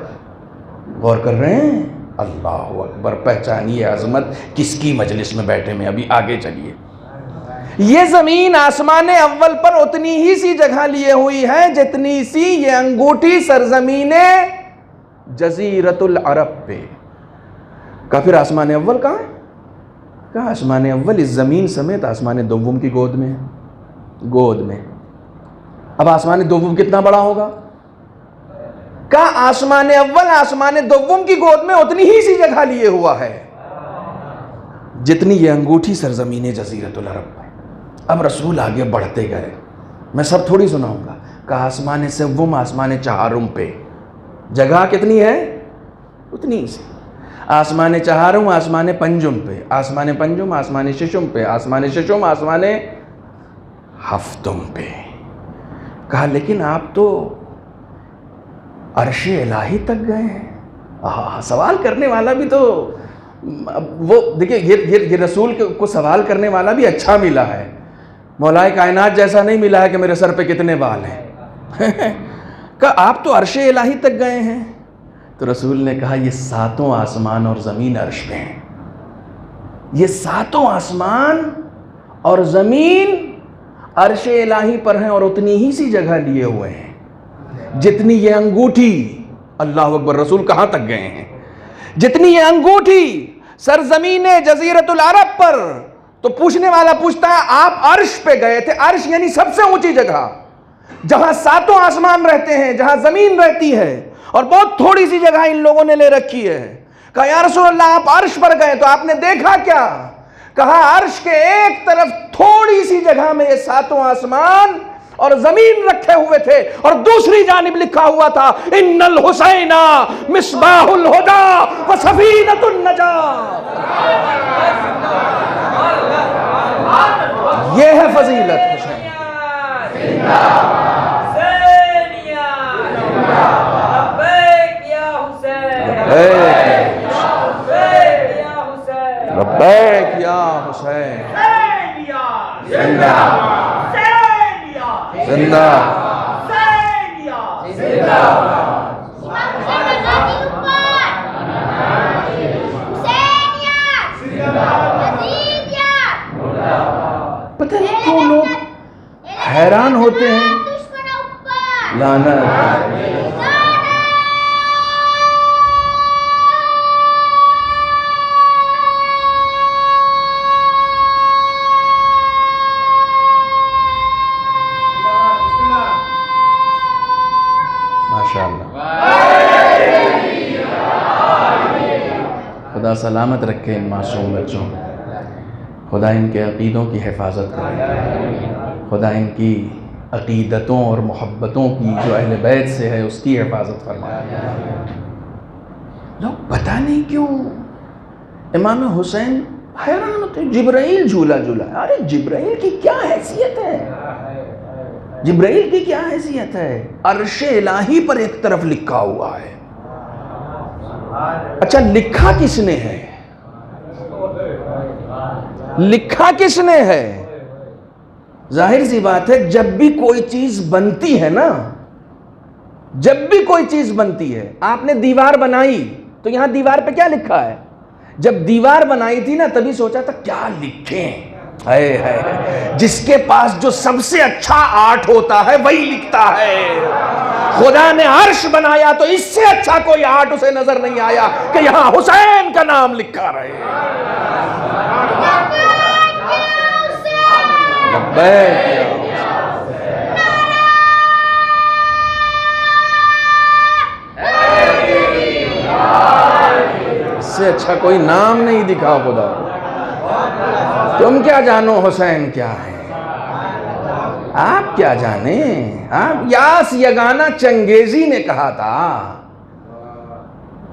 غور کر رہے ہیں؟ اللہ اکبر. پہچانیے عظمت کس کی مجلس میں بیٹھے میں. ابھی آگے چلیے. یہ زمین آسمان اول پر اتنی ہی سی جگہ لیے ہوئی ہے جتنی سی یہ انگوٹھی سرزمین جزیرت العرب پہ. کہا پھر آسمان اول کہاں ہے؟ کہا آسمان اول اس زمین سمیت آسمان دوم کی گود میں ہے. اب آسمان دوم کتنا بڑا ہوگا؟ کہا آسمان اول آسمان دوم کی گود میں اتنی ہی سی جگہ لیے ہوا ہے جتنی یہ انگوٹھی سرزمین جزیرت العرب. اب رسول آگے بڑھتے گئے، میں سب تھوڑی سناؤں گا. کہا آسمان سوم آسمان چہارم پہ جگہ کتنی ہے؟ اتنی سی. آسمان چہارم آسمان پنجم پہ، آسمان پنجم آسمان ششم پہ، آسمان ششم آسمان ہفتم پہ. کہا لیکن آپ تو عرش الہی تک گئے ہیں. سوال کرنے والا بھی تو وہ دیکھیں یہ رسول کو سوال کرنے والا بھی اچھا ملا ہے. مولا کائنات جیسا نہیں ملا ہے کہ میرے سر پہ کتنے بال ہیں. کہا آپ تو عرش الہی تک گئے ہیں. تو رسول نے کہا یہ ساتوں آسمان اور زمین عرش پہ ہیں. یہ ساتوں آسمان اور زمین عرش الہی پر ہیں اور اتنی ہی سی جگہ لیے ہوئے ہیں جتنی یہ انگوٹھی. اللہ اکبر. رسول کہاں تک گئے ہیں؟ جتنی یہ انگوٹھی سرزمین جزیرت العرب پر. تو پوچھنے والا پوچھتا ہے آپ عرش پہ گئے تھے. عرش یعنی سب سے اونچی جگہ جہاں ساتوں آسمان رہتے ہیں، جہاں زمین رہتی ہے، اور بہت تھوڑی سی جگہ ان لوگوں نے لے رکھی ہے. کہا یا رسول اللہ آپ عرش پر گئے تو آپ نے دیکھا کیا؟ کہا عرش کے ایک طرف تھوڑی سی جگہ میں یہ ساتوں آسمان اور زمین رکھے ہوئے تھے، اور دوسری جانب لکھا ہوا تھا ان الحسین مصباح الہدی و سفینۃ النجات. یہ ہے فضیلت حسین. لبیک یا حسین. زندہ زندہ پتہ نہیں کیوں لوگ حیران ہوتے ہیں. لعنت. خدا سلامت رکھے ان معصوم بچوں. خدا ان کے عقیدوں کی حفاظت کرے. خدا ان کی عقیدتوں اور محبتوں کی جو اہل بیت سے ہے اس کی حفاظت فرمائے. لوگ پتہ نہیں کیوں امام حسین حیران ہوتے ہیں. جبرائیل جھولا جھولا. ارے جبرائیل کی کیا حیثیت ہے؟ جبرائیل کی کیا حیثیت ہے؟ عرش الہی پر ایک طرف لکھا ہوا ہے. اچھا لکھا کس نے ہے؟ لکھا کس نے ہے؟ ظاہر سی بات ہے جب بھی کوئی چیز بنتی ہے نا، جب بھی کوئی چیز بنتی ہے، آپ نے دیوار بنائی تو یہاں دیوار پہ کیا لکھا ہے؟ جب دیوار بنائی تھی نا تبھی سوچا تھا کیا لکھیں. جس کے پاس جو سب سے اچھا آرٹ ہوتا ہے وہی لکھتا ہے. خدا نے عرش بنایا تو اس سے اچھا کوئی آرٹ اسے نظر نہیں آیا کہ یہاں حسین کا نام لکھا رہے. اس سے اچھا کوئی نام نہیں دکھا خدا. تم کیا جانو حسین کیا ہے؟ آپ کیا جانیں؟ آپ یاس یگانہ چنگیزی نے کہا تھا،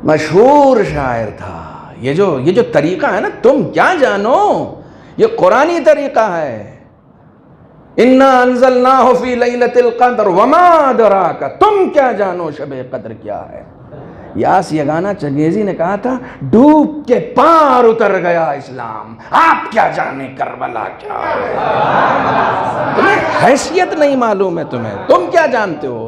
مشہور شاعر تھا. یہ جو طریقہ ہے نا تم کیا جانو، یہ قرآنی طریقہ ہے. اِنَّا أَنزَلْنَاهُ فِي لَيْلَةِ الْقَدْرِ وَمَا أَدْرَاكَ. تم کیا جانو شب قدر کیا ہے. یاس یگانہ چنگیزی نے کہا تھا ڈوب کے پار اتر گیا اسلام، آپ کیا جانے کربلا کیا ہے. تمہیں حیثیت نہیں معلوم ہے تمہیں، تم کیا جانتے ہو.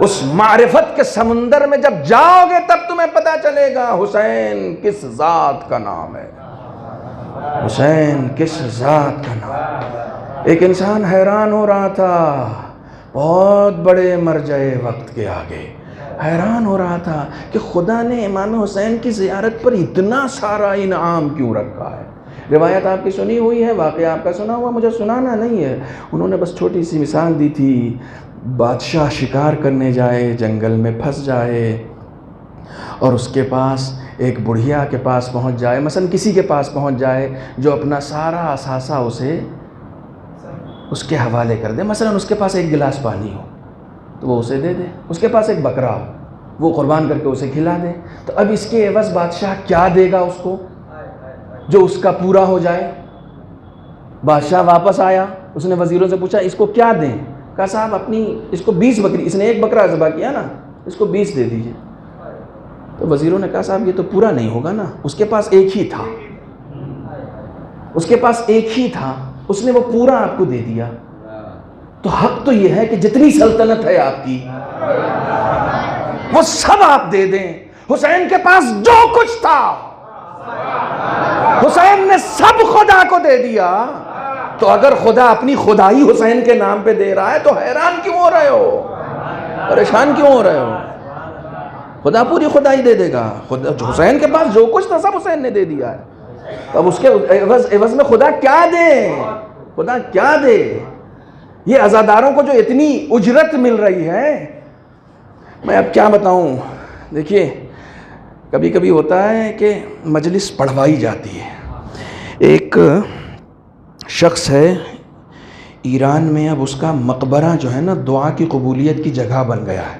اس معرفت کے سمندر میں جب جاؤ گے تب تمہیں پتا چلے گا حسین کس ذات کا نام ہے. حسین کس ذات کا نام. ایک انسان حیران ہو رہا تھا بہت بڑے مرجع وقت کے آگے، حیران ہو رہا تھا کہ خدا نے امام حسین کی زیارت پر اتنا سارا انعام کیوں رکھا ہے. روایت آپ کی سنی ہوئی ہے، واقعہ آپ کا سنا ہوا، مجھے سنانا نہیں ہے. انہوں نے بس چھوٹی سی مثال دی تھی. بادشاہ شکار کرنے جائے، جنگل میں پھنس جائے اور اس کے پاس ایک بڑھیا کے پاس پہنچ جائے، مثلا کسی کے پاس پہنچ جائے جو اپنا سارا اثاثہ اسے اس کے حوالے کر دے. مثلا اس کے پاس ایک گلاس پانی ہو تو وہ اسے دے دے. اس کے پاس ایک بکرا ہو وہ قربان کر کے اسے کھلا دے. تو اب اس کے عوض بادشاہ کیا دے گا اس کو جو اس کا پورا ہو جائے؟ بادشاہ واپس آیا, اس نے وزیروں سے پوچھا اس کو کیا دیں؟ کہا صاحب اپنی اس کو 20 بکری, اس نے ایک بکرا ذبح کیا نا, اس کو 20 دے دیجئے. تو وزیروں نے کہا صاحب یہ تو پورا نہیں ہوگا نا, اس کے پاس ایک ہی تھا, اس کے پاس ایک ہی تھا, اس نے وہ پورا آپ کو دے دیا. تو حق تو یہ ہے کہ جتنی سلطنت ہے آپ کی وہ سب آپ دے دیں. حسین کے پاس جو کچھ تھا حسین نے سب خدا کو دے دیا. تو اگر خدا اپنی خدائی حسین کے نام پہ دے رہا ہے تو حیران کیوں ہو رہے ہو, پریشان کیوں ہو رہے ہو؟ خدا پوری خدائی دے دے گا. حسین کے پاس جو کچھ تھا سب حسین نے دے دیا ہے. اب اس کے عوض میں خدا کیا دے؟ خدا کیا دے؟ یہ عزاداروں کو جو اتنی اجرت مل رہی ہے, میں اب کیا بتاؤں. دیکھیے کبھی کبھی ہوتا ہے کہ مجلس پڑھوائی جاتی ہے. ایک شخص ہے ایران میں, اب اس کا مقبرہ جو ہے نا دعا کی قبولیت کی جگہ بن گیا ہے.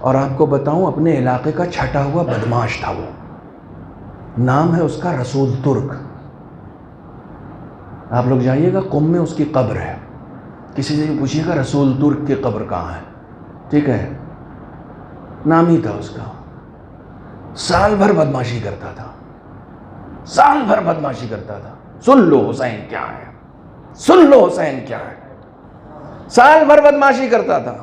اور آپ کو بتاؤں اپنے علاقے کا چھٹا ہوا بدماش تھا وہ. نام ہے اس کا رسول ترک. آپ لوگ جائیے گا قم میں اس کی قبر ہے, کسی سے بھی پوچھیے گا رسول ترک کی قبر کہاں ہے, ٹھیک ہے, نام ہی تھا اس کا. سال بھر بدماشی کرتا تھا, سال بھر بدماشی کرتا تھا. سن لو حسین کیا ہے, سن لو حسین کیا ہے. سال بھر بدماشی کرتا تھا,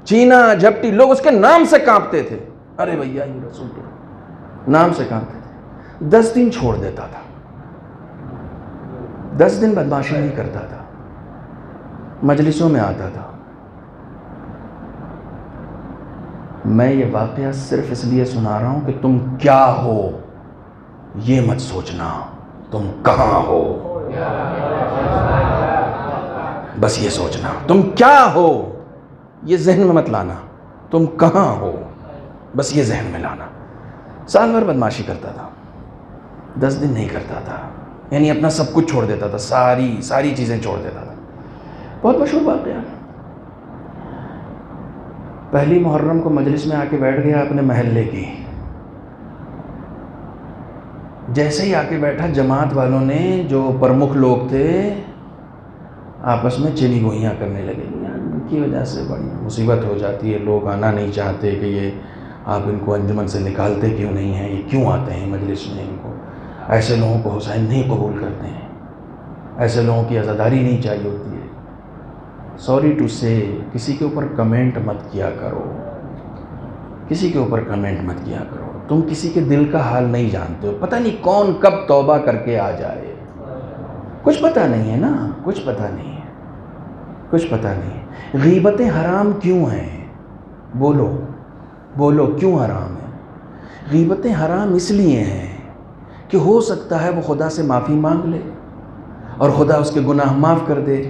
چینا جھپٹی لوگ اس کے نام سے کانپتے تھے. ارے بھیا یہ رسول ترک, نام سے کانپتے تھے. 10 دن چھوڑ دیتا تھا, 10 دن بدماشی نہیں کرتا تھا, مجلسوں میں آتا تھا. میں یہ واقعہ صرف اس لیے سنا رہا ہوں کہ تم کیا ہو یہ مت سوچنا, تم کہاں ہو بس یہ سوچنا. تم کیا ہو یہ ذہن میں مت لانا, تم کہاں ہو بس یہ ذہن میں لانا. سال بھر بدماشی کرتا تھا, 10 دن نہیں کرتا تھا, یعنی اپنا سب کچھ چھوڑ دیتا تھا, ساری چیزیں چھوڑ دیتا تھا. بہت مشہور واقعہ. پہلی محرم کو مجلس میں آ کے بیٹھ گیا اپنے محلے کی. جیسے ہی آ کے بیٹھا جماعت والوں نے جو پرمکھ لوگ تھے آپس میں چینی گوئیاں کرنے لگے. ان کی وجہ سے بڑی مصیبت ہو جاتی ہے, لوگ آنا نہیں چاہتے کہ یہ آپ ان کو انجمن سے نکالتے کیوں نہیں ہیں, یہ کیوں آتے ہیں مجلس میں, ان کو ایسے لوگوں کو حسین نہیں قبول کرتے ہیں, ایسے لوگوں کی عزاداری نہیں چاہیے ہوتی ہے. سوری ٹو سے کسی کے اوپر کمنٹ مت کیا کرو, کسی کے اوپر کمنٹ مت کیا کرو. تم کسی کے دل کا حال نہیں جانتے ہو, پتہ نہیں کون کب توبہ کر کے آ جائے, کچھ پتہ نہیں ہے نا, کچھ پتہ نہیں ہے, کچھ پتہ نہیں ہے. غیبتیں حرام کیوں ہیں؟ بولو بولو کیوں حرام ہیں؟ غیبتیں حرام اس لیے ہیں کہ ہو سکتا ہے وہ خدا سے معافی مانگ لے اور خدا اس کے گناہ معاف کر دے,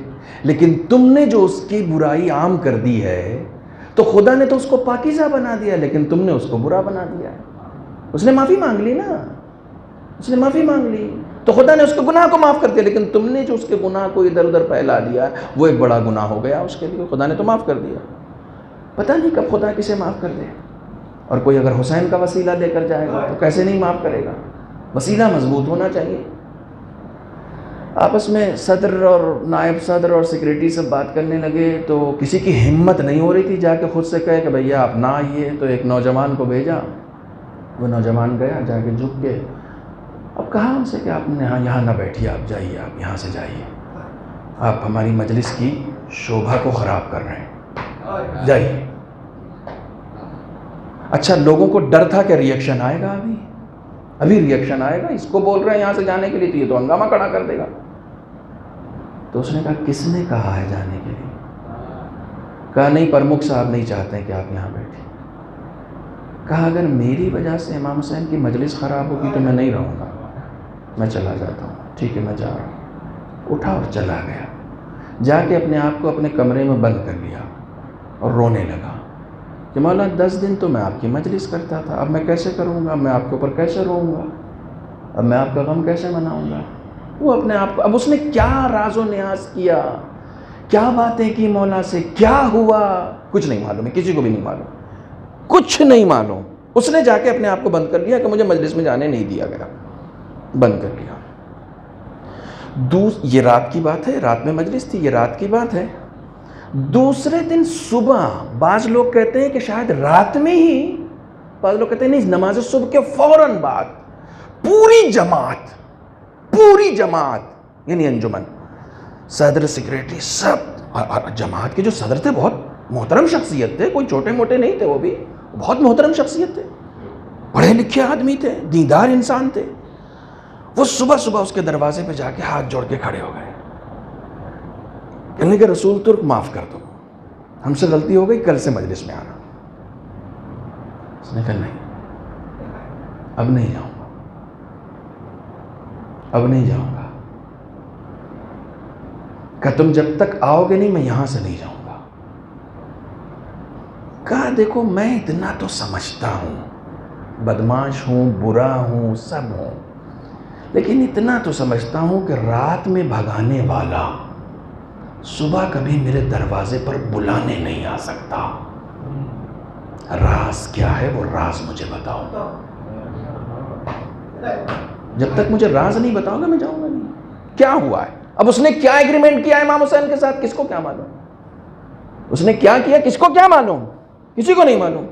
لیکن تم نے جو اس کی برائی عام کر دی ہے تو خدا نے تو اس کو پاکیزہ بنا دیا, لیکن تم نے اس کو برا بنا دیا. اس نے معافی مانگ لی نا, اس نے معافی مانگ لی تو خدا نے اس کے گناہ کو معاف کر دیا, لیکن تم نے جو اس کے گناہ کو ادھر ادھر پھیلا دیا وہ ایک بڑا گناہ ہو گیا اس کے لیے. خدا نے تو معاف کر دیا, پتہ نہیں کب خدا کسے معاف کر دے. اور کوئی اگر حسین کا وسیلہ لے کر جائے گا تو کیسے نہیں معاف کرے گا؟ وسیلہ مضبوط ہونا چاہیے. آپس میں صدر اور نائب صدر اور سیکریٹری سب بات کرنے لگے تو کسی کی ہمت نہیں ہو رہی تھی جا کے خود سے کہے کہ بھیا آپ نہ آئیے. تو ایک نوجوان کو بھیجا, وہ نوجوان گیا, جا کے جھک کے اب کہا ان سے کہ آپ نے یہاں نہ بیٹھیے, آپ جائیے, آپ یہاں سے جائیے, آپ ہماری مجلس کی شوبھا کو خراب کر رہے ہیں, جائیے. اچھا لوگوں کو ڈر تھا کہ ریئیکشن آئے گا, ابھی ریئیکشن آئے گا, اس کو بول رہے ہیں یہاں سے جانے کے لیے تو یہ تو ہنگامہ کھڑا کر دے گا. تو اس نے کہا کس نے کہا ہے جانے کے لیے؟ کہا نہیں پرمکھ صاحب نہیں چاہتے ہیں کہ آپ یہاں بیٹھیں. کہا اگر میری وجہ سے امام حسین کی مجلس خراب ہوگی تو میں نہیں رہوں گا, میں چلا جاتا ہوں. ٹھیک ہے میں جا رہا ہوں. اٹھا اور چلا گیا, جا کے اپنے آپ کو اپنے کمرے میں بند کر لیا اور رونے لگا کہ مولا 10 دن تو میں آپ کی مجلس کرتا تھا, اب میں کیسے کروں گا, میں آپ کے اوپر کیسے روؤں گا, اب میں آپ کا غم کیسے مناؤں گا. وہ اپنے آپ کو, اب اس نے کیا راز و نیاز کیا, کیا باتیں کی مولا سے, کیا ہوا, کچھ نہیں معلوم ہے, کسی کو بھی نہیں معلوم. کچھ نہیں معلوم. اس نے جا کے اپنے آپ کو بند کر لیا کہ مجھے مجلس میں جانے نہیں دیا گیا, بند کر لیا. یہ رات کی بات ہے, رات میں مجلس تھی, یہ رات کی بات ہے. دوسرے دن صبح بعض لوگ کہتے ہیں کہ شاید رات میں ہی, بعض لوگ کہتے ہیں نہیں, نماز صبح کے فوراً بعد پوری جماعت یعنی انجمن, صدر, سیکریٹری, سب جماعت کے جو صدر تھے بہت محترم شخصیت تھے, کوئی چھوٹے موٹے نہیں تھے, وہ بھی بہت محترم شخصیت تھے, پڑھے لکھے آدمی تھے, دیندار انسان تھے. وہ صبح صبح اس کے دروازے پہ جا کے ہاتھ جوڑ کے کھڑے ہو گئے, کہنے کہ رسول ترک معاف کر دو, ہم سے غلطی ہو گئی, کل سے مجلس میں آنا. اس نے کہا نہیں, اب نہیں جاؤں گا, اب نہیں جاؤں گا. کہ تم جب تک آؤ گے نہیں میں یہاں سے نہیں جاؤں گا. کہا دیکھو میں اتنا تو سمجھتا ہوں, بدماش ہوں, برا ہوں, سب ہوں, لیکن اتنا تو سمجھتا ہوں کہ رات میں بھگانے والا صبح کبھی میرے دروازے پر بلانے نہیں آ سکتا. راز کیا ہے وہ راز مجھے بتاؤ. جب تک مجھے راز نہیں بتاؤ گا میں جاؤں گا نہیں. کیا ہوا ہے؟ اب اس نے کیا ایگریمنٹ کیا امام حسین کے ساتھ, کس کو کیا معلوم؟ اس نے کیا کیا کس کو کیا معلوم؟ کسی کو نہیں معلوم.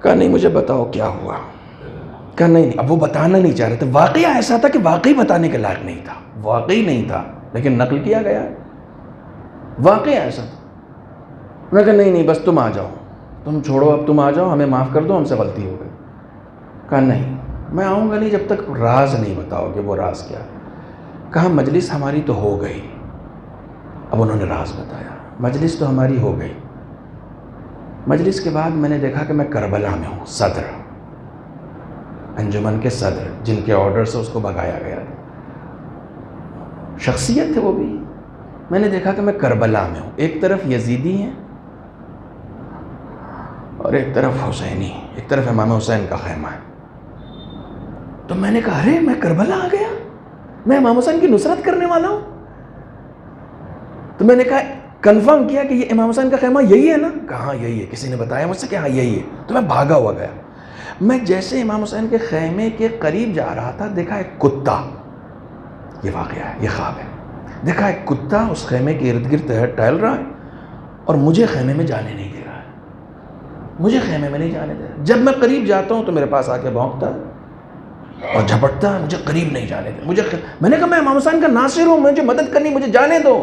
کہا نہیں مجھے بتاؤ کیا ہوا. کہا نہیں. اب وہ بتانا نہیں چاہ رہے تھے. واقعہ ایسا تھا کہ واقعی بتانے کے لائق نہیں تھا, واقعی نہیں تھا, لیکن نقل کیا گیا ہے. واقعہ ایسا تھا. انہوں نے کہا نہیں بس تم آ جاؤ, تم چھوڑو, اب تم آ جاؤ, ہمیں معاف کر دو, ہم سے غلطی ہو گئی. کہا نہیں میں آؤں گا نہیں جب تک راز نہیں بتاؤ گے. وہ راز کیا ہے؟ کہا مجلس ہماری تو ہو گئی. اب انہوں نے راز بتایا. مجلس تو ہماری ہو گئی. مجلس کے بعد میں نے دیکھا کہ میں کربلا میں ہوں, صدر, انجمن کے صدر, جن کے آرڈر سے اس کو بھگایا گیا تھا, شخصیت تھے وہ بھی. میں نے دیکھا کہ میں کربلا میں ہوں, ایک طرف یزیدی ہیں اور ایک طرف حسینی, ایک طرف امام حسین کا خیمہ ہے. تو میں نے کہا ارے میں کربلا آ گیا, میں امام حسین کی نصرت کرنے والا ہوں. تو میں نے کہا کنفرم کیا کہ یہ امام حسین کا خیمہ یہی ہے نا؟ کہاں یہی ہے. کسی نے بتایا مجھ سے کہ ہاں یہی ہے. تو میں بھاگا ہوا گیا. میں جیسے امام حسین کے خیمے کے قریب جا رہا تھا, دیکھا ایک کتا, یہ واقعہ ہے, یہ خواب ہے, دیکھا ایک کتا اس خیمے کے ارد گرد ٹہل رہا ہے اور مجھے خیمے میں جانے نہیں دے رہا ہے, مجھے خیمے میں نہیں جانے دے رہا. جب میں قریب جاتا ہوں تو میرے پاس آ کے بھونکتا ہے اور جھپٹتا ہے, مجھے قریب نہیں جانے دے. میں نے کہا میں امام حسین کا ناصر ہوں, مجھے مدد کرنی, مجھے جانے دو,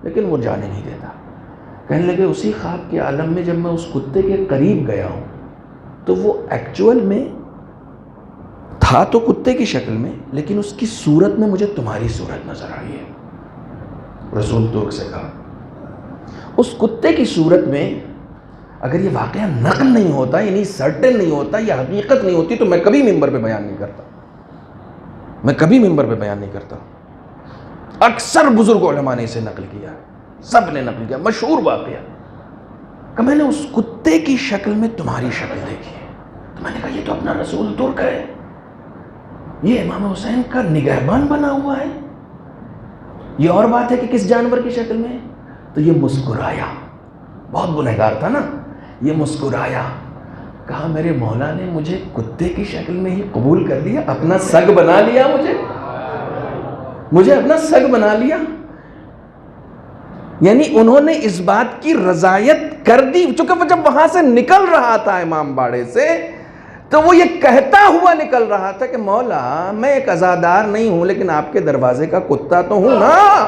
لیکن وہ جانے نہیں دیتا. کہنے لگے اسی خواب کے عالم میں جب میں اس کتے کے قریب گیا ہوں تو وہ ایکچول میں تھا تو کتے کی شکل میں, لیکن اس کی صورت میں مجھے تمہاری صورت نظر آئی ہے. رسول ترک سے کہا اس کتے کی صورت میں اگر یہ واقعہ نقل نہیں ہوتا, یعنی سرٹن نہیں ہوتا, یہ حقیقت نہیں ہوتی, تو میں کبھی ممبر پہ بیان نہیں کرتا, میں کبھی ممبر پہ بیان نہیں کرتا. اکثر بزرگ علماء نے اسے نقل کیا, سب نے نقل کیا, مشہور واقعہ. کہ میں نے اس کتے کی شکل میں تمہاری شکل دیکھی ہے. تو میں نے کہا یہ تو اپنا رسول ترک ہے, یہ امام حسین کا نگہبان بنا ہوا ہے. یہ اور بات ہے کہ کس جانور کی شکل میں. تو یہ مسکرایا, بہت گنہگار تھا نا, یہ مسکرایا. کہا میرے مولا نے مجھے کتے کی شکل میں ہی قبول کر لیا, اپنا سگ بنا لیا, مجھے اپنا سگ بنا لیا. یعنی انہوں نے اس بات کی رضایت کر دی, چونکہ وہ جب وہاں سے نکل رہا تھا امام باڑے سے, تو وہ یہ کہتا ہوا نکل رہا تھا کہ مولا میں ایک عزادار نہیں ہوں, لیکن آپ کے دروازے کا کتا تو ہوں نا,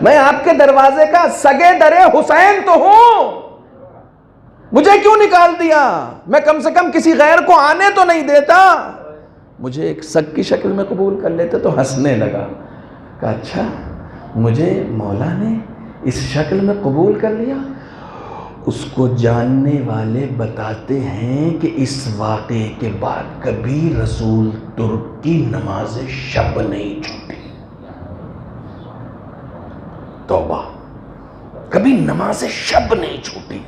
میں آپ کے دروازے کا سگے درے حسین تو ہوں. مجھے کیوں نکال دیا؟ میں کم سے کم کسی غیر کو آنے تو نہیں دیتا, مجھے ایک سگ کی شکل میں قبول کر لیتے. تو ہنسنے لگا. کہا اچھا مجھے مولا نے اس شکل میں قبول کر لیا. اس کو جاننے والے بتاتے ہیں کہ اس واقعے کے بعد کبھی رسول ترک کی نماز شب نہیں چھوٹی. توبہ, کبھی نماز شب نہیں چھوٹی.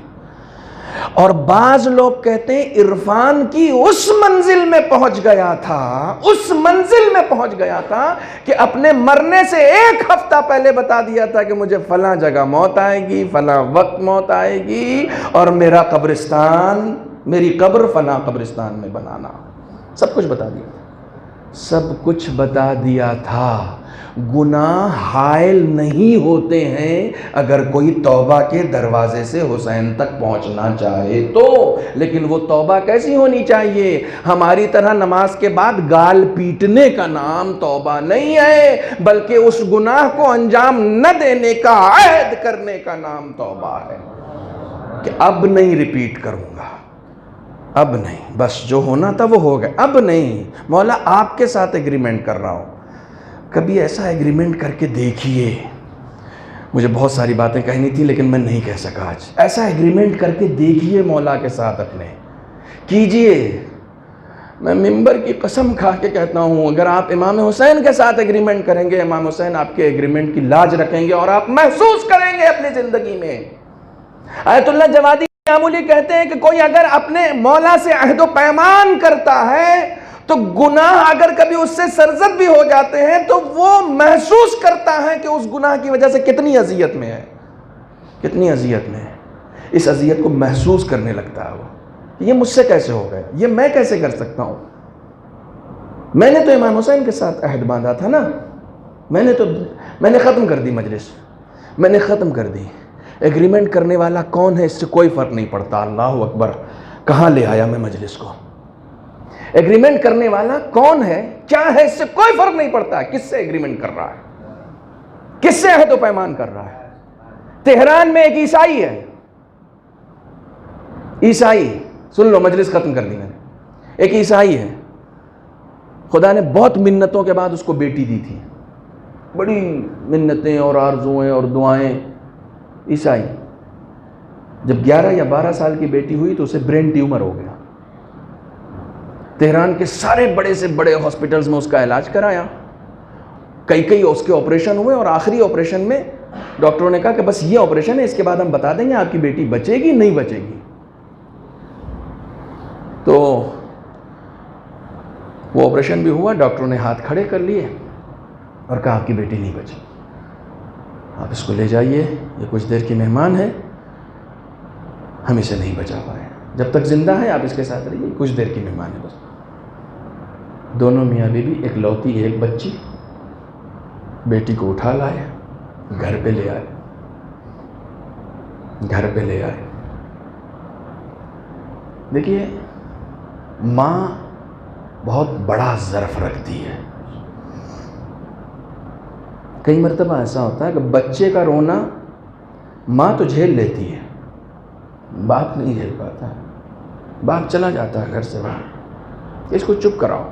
اور بعض لوگ کہتے ہیں عرفان کی اس منزل میں پہنچ گیا تھا، اس منزل میں پہنچ گیا تھا کہ اپنے مرنے سے 1 ہفتہ پہلے بتا دیا تھا کہ مجھے فلاں جگہ موت آئے گی، فلاں وقت موت آئے گی، اور میرا قبرستان، میری قبر فلاں قبرستان میں بنانا. سب کچھ بتا دیا تھا، سب کچھ بتا دیا تھا. گناہ حائل نہیں ہوتے ہیں اگر کوئی توبہ کے دروازے سے حسین تک پہنچنا چاہے تو. لیکن وہ توبہ کیسی ہونی چاہیے؟ ہماری طرح نماز کے بعد گال پیٹنے کا نام توبہ نہیں ہے، بلکہ اس گناہ کو انجام نہ دینے کا عہد کرنے کا نام توبہ ہے کہ اب نہیں ریپیٹ کروں گا، اب نہیں، بس جو ہونا تھا وہ ہو گیا، اب نہیں. مولا آپ کے ساتھ ایگریمنٹ کر رہا ہوں. کبھی ایسا ایگریمنٹ کر کے دیکھیے. مجھے بہت ساری باتیں کہنی تھی لیکن میں نہیں کہہ سکا آج. ایسا ایگریمنٹ کر کے دیکھیے مولا کے ساتھ اپنے، کیجئے. میں ممبر کی قسم کھا کے کہتا ہوں، اگر آپ امام حسین کے ساتھ ایگریمنٹ کریں گے، امام حسین آپ کے ایگریمنٹ کی لاج رکھیں گے اور آپ محسوس کریں گے اپنی زندگی میں. آیت اللہ جوادی معمولی کہتے ہیں کہ کوئی اگر اپنے مولا سے عہد و پیمان کرتا ہے تو گناہ اگر کبھی اس سے سرزد بھی ہو جاتے ہیں تو وہ محسوس کرتا ہے کہ اس گناہ کی وجہ سے کتنی اذیت میں ہے، کتنی اذیت میں ہے. اس اذیت کو محسوس کرنے لگتا ہے وہ، یہ مجھ سے کیسے ہو گیا، یہ میں کیسے کر سکتا ہوں. میں نے تو امام حسین کے ساتھ عہد باندھا تھا نا، میں نے ختم کر دی مجلس، میں نے ختم کر دی. ایگریمنٹ کرنے والا کون ہے اس سے کوئی فرق نہیں پڑتا. اللہ اکبر، کہاں لے آیا میں مجلس کو. ایگریمنٹ کرنے والا کون ہے، کیا ہے، اس سے کوئی فرق نہیں پڑتا کس سے ایگریمنٹ کر رہا ہے، کس سے عہد و پیمان کر رہا ہے. تہران میں ایک عیسائی ہے، عیسائی، سن لو، مجلس ختم کر دی میں نے. ایک عیسائی ہے، خدا نے بہت منتوں کے بعد اس کو بیٹی دی تھی، بڑی منتیں اور آرزویں اور دعائیں. عیسائی، جب 11 یا 12 سال کی بیٹی ہوئی تو اسے برین ٹیومر ہو گیا. تہران کے سارے بڑے سے بڑے ہاسپٹلز میں اس کا علاج کرایا، کئی اس کے آپریشن ہوئے، اور آخری آپریشن میں ڈاکٹروں نے کہا کہ بس یہ آپریشن ہے، اس کے بعد ہم بتا دیں گے آپ کی بیٹی بچے گی نہیں بچے گی. تو وہ آپریشن بھی ہوا، ڈاکٹروں نے ہاتھ کھڑے کر لیے اور کہا آپ کی بیٹی نہیں بچی، آپ اس کو لے جائیے، یہ کچھ دیر کی مہمان ہے، ہم اسے نہیں بچا پائے، جب تک زندہ ہے آپ اس کے ساتھ رہیے، کچھ دیر کی مہمان ہے بس. دونوں میاں بیوی ایک لوتی ایک بچی، بیٹی کو اٹھا لائے، گھر پہ لے آئے، گھر پہ لے آئے. دیکھیے، ماں بہت بڑا ظرف رکھتی ہے. کئی مرتبہ ایسا ہوتا ہے کہ بچے کا رونا ماں تو جھیل لیتی ہے، باپ نہیں جھیل پاتا ہے. باپ چلا جاتا ہے گھر سے باہر، اس کو چپ کراؤ،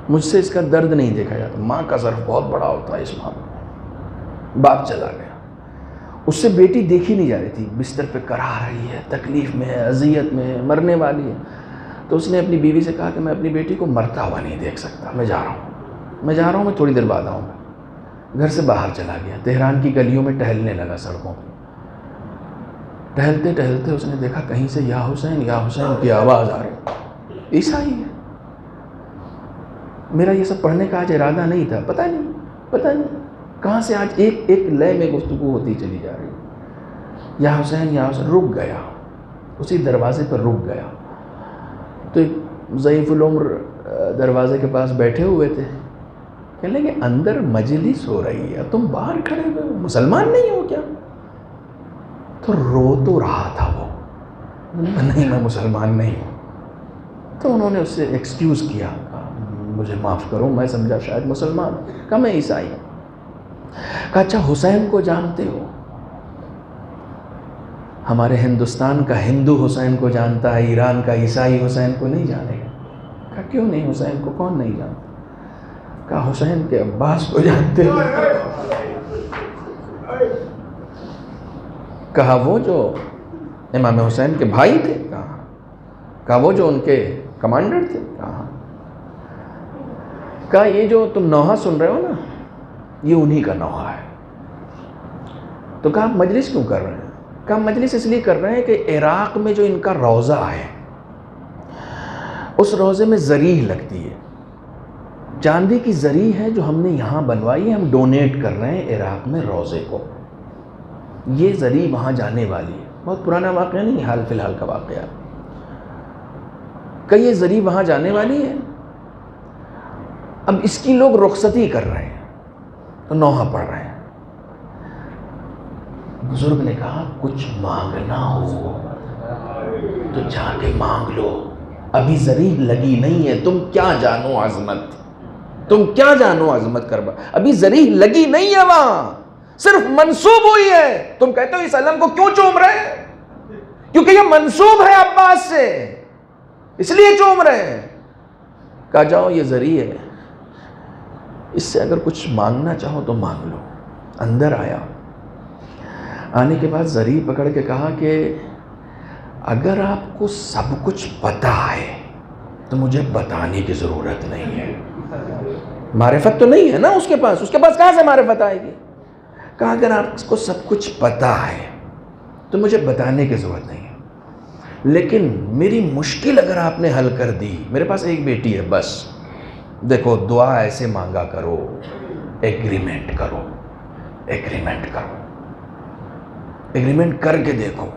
مجھ سے اس کا درد نہیں دیکھا جاتا. ماں کا ظرف بہت بڑا ہوتا ہے اس معاملے میں. باپ چلا گیا، اس سے بیٹی دیکھی نہیں جا رہی تھی، بستر پہ کرا رہی ہے، تکلیف میں ہے، اذیت میں ہے، مرنے والی ہے. تو اس نے اپنی بیوی سے کہا کہ میں اپنی بیٹی کو مرتا ہوا نہیں دیکھ سکتا، میں جا رہا ہوں، میں تھوڑی دیر بعد آؤں گا. گھر سے باہر چلا گیا، تہران کی گلیوں میں ٹہلنے لگا، سڑکوں پہ ٹہلتے ٹہلتے اس نے دیکھا کہیں سے یا حسین کی آواز آ رہی. عیسائی ہے. میرا یہ سب پڑھنے کا آج ارادہ نہیں تھا، پتہ نہیں کہاں سے آج ایک لے میں گفتگو ہوتی چلی جا رہی. یا حسین، رک گیا، اسی دروازے پر رک گیا. تو ایک ضعیف العمر دروازے کے پاس بیٹھے ہوئے تھے، کہنے لگے اندر مجلس ہو رہی ہے، تم باہر کھڑے ہوئے ہو، مسلمان نہیں ہو کیا؟ تو رو تو رہا تھا وہ، نہیں میں مسلمان نہیں ہوں. تو انہوں نے اس سے ایکسکیوز کیا، مجھے معاف کرو، میں سمجھا شاید مسلمان. کہا میں عیسائی ہوں. کہا اچھا حسین کو جانتے ہو؟ ہمارے ہندوستان کا ہندو حسین کو جانتا ہے، ایران کا عیسائی حسین کو نہیں جانے گا. کہا کیوں نہیں، حسین کو کون نہیں جانتا؟ کہا حسین کے عباس کو جانتے ہو؟ کہا وہ جو امام حسین کے بھائی تھے؟ کہا وہ جو ان کے کمانڈر تھے؟ کہا یہ جو تم نوحہ سن رہے ہو نا، یہ انہی کا نوحہ ہے. تو کہا آپ مجلس کیوں کر رہے ہیں؟ کہا مجلس اس لیے کر رہے ہیں کہ عراق میں جو ان کا روضہ ہے اس روضے میں زریح لگتی ہے، چاندی کی زریح ہے جو ہم نے یہاں بنوائی ہے، ہم ڈونیٹ کر رہے ہیں عراق میں روضے کو، یہ زریح وہاں جانے والی ہے۔ بہت پرانا واقعہ نہیں، حال فی الحال کا واقعہ، کہ یہ زریح وہاں جانے والی ہے، اب اس کی لوگ رخصتی کر رہے ہیں تو نوحہ پڑھ رہے ہیں۔ بزرگ نے کہا کچھ مانگنا ہو تو جا کے مانگ لو، ابھی زریح لگی نہیں ہے، تم کیا جانو عظمت، تم کیا جانو عظمت کربا، ابھی زریح لگی نہیں ہے، وہاں صرف منسوب ہوئی ہے۔ تم کہتے ہو اس علم کو کیوں چوم رہے ہیں؟ کیونکہ یہ منسوب ہے عباس سے، اس لیے چوم رہے ہیں۔ کہا جاؤ یہ زریح ہے، اس سے اگر کچھ مانگنا چاہو تو مانگ لو۔ اندر آیا، آنے کے بعد زریح پکڑ کے کہا کہ اگر آپ کو سب کچھ پتہ ہے تو مجھے بتانے کی ضرورت نہیں ہے۔ معرفت تو نہیں ہے نا اس کے پاس کہاں سے معرفت آئے گی؟ کہا اگر آپ کو سب کچھ پتہ ہے تو مجھے بتانے کی ضرورت نہیں ہے، لیکن میری مشکل اگر آپ نے حل کر دی، میرے پاس ایک بیٹی ہے بس، دیکھو دعا ایسے مانگا کرو، ایگریمنٹ کرو، ایگریمنٹ کر کے دیکھو۔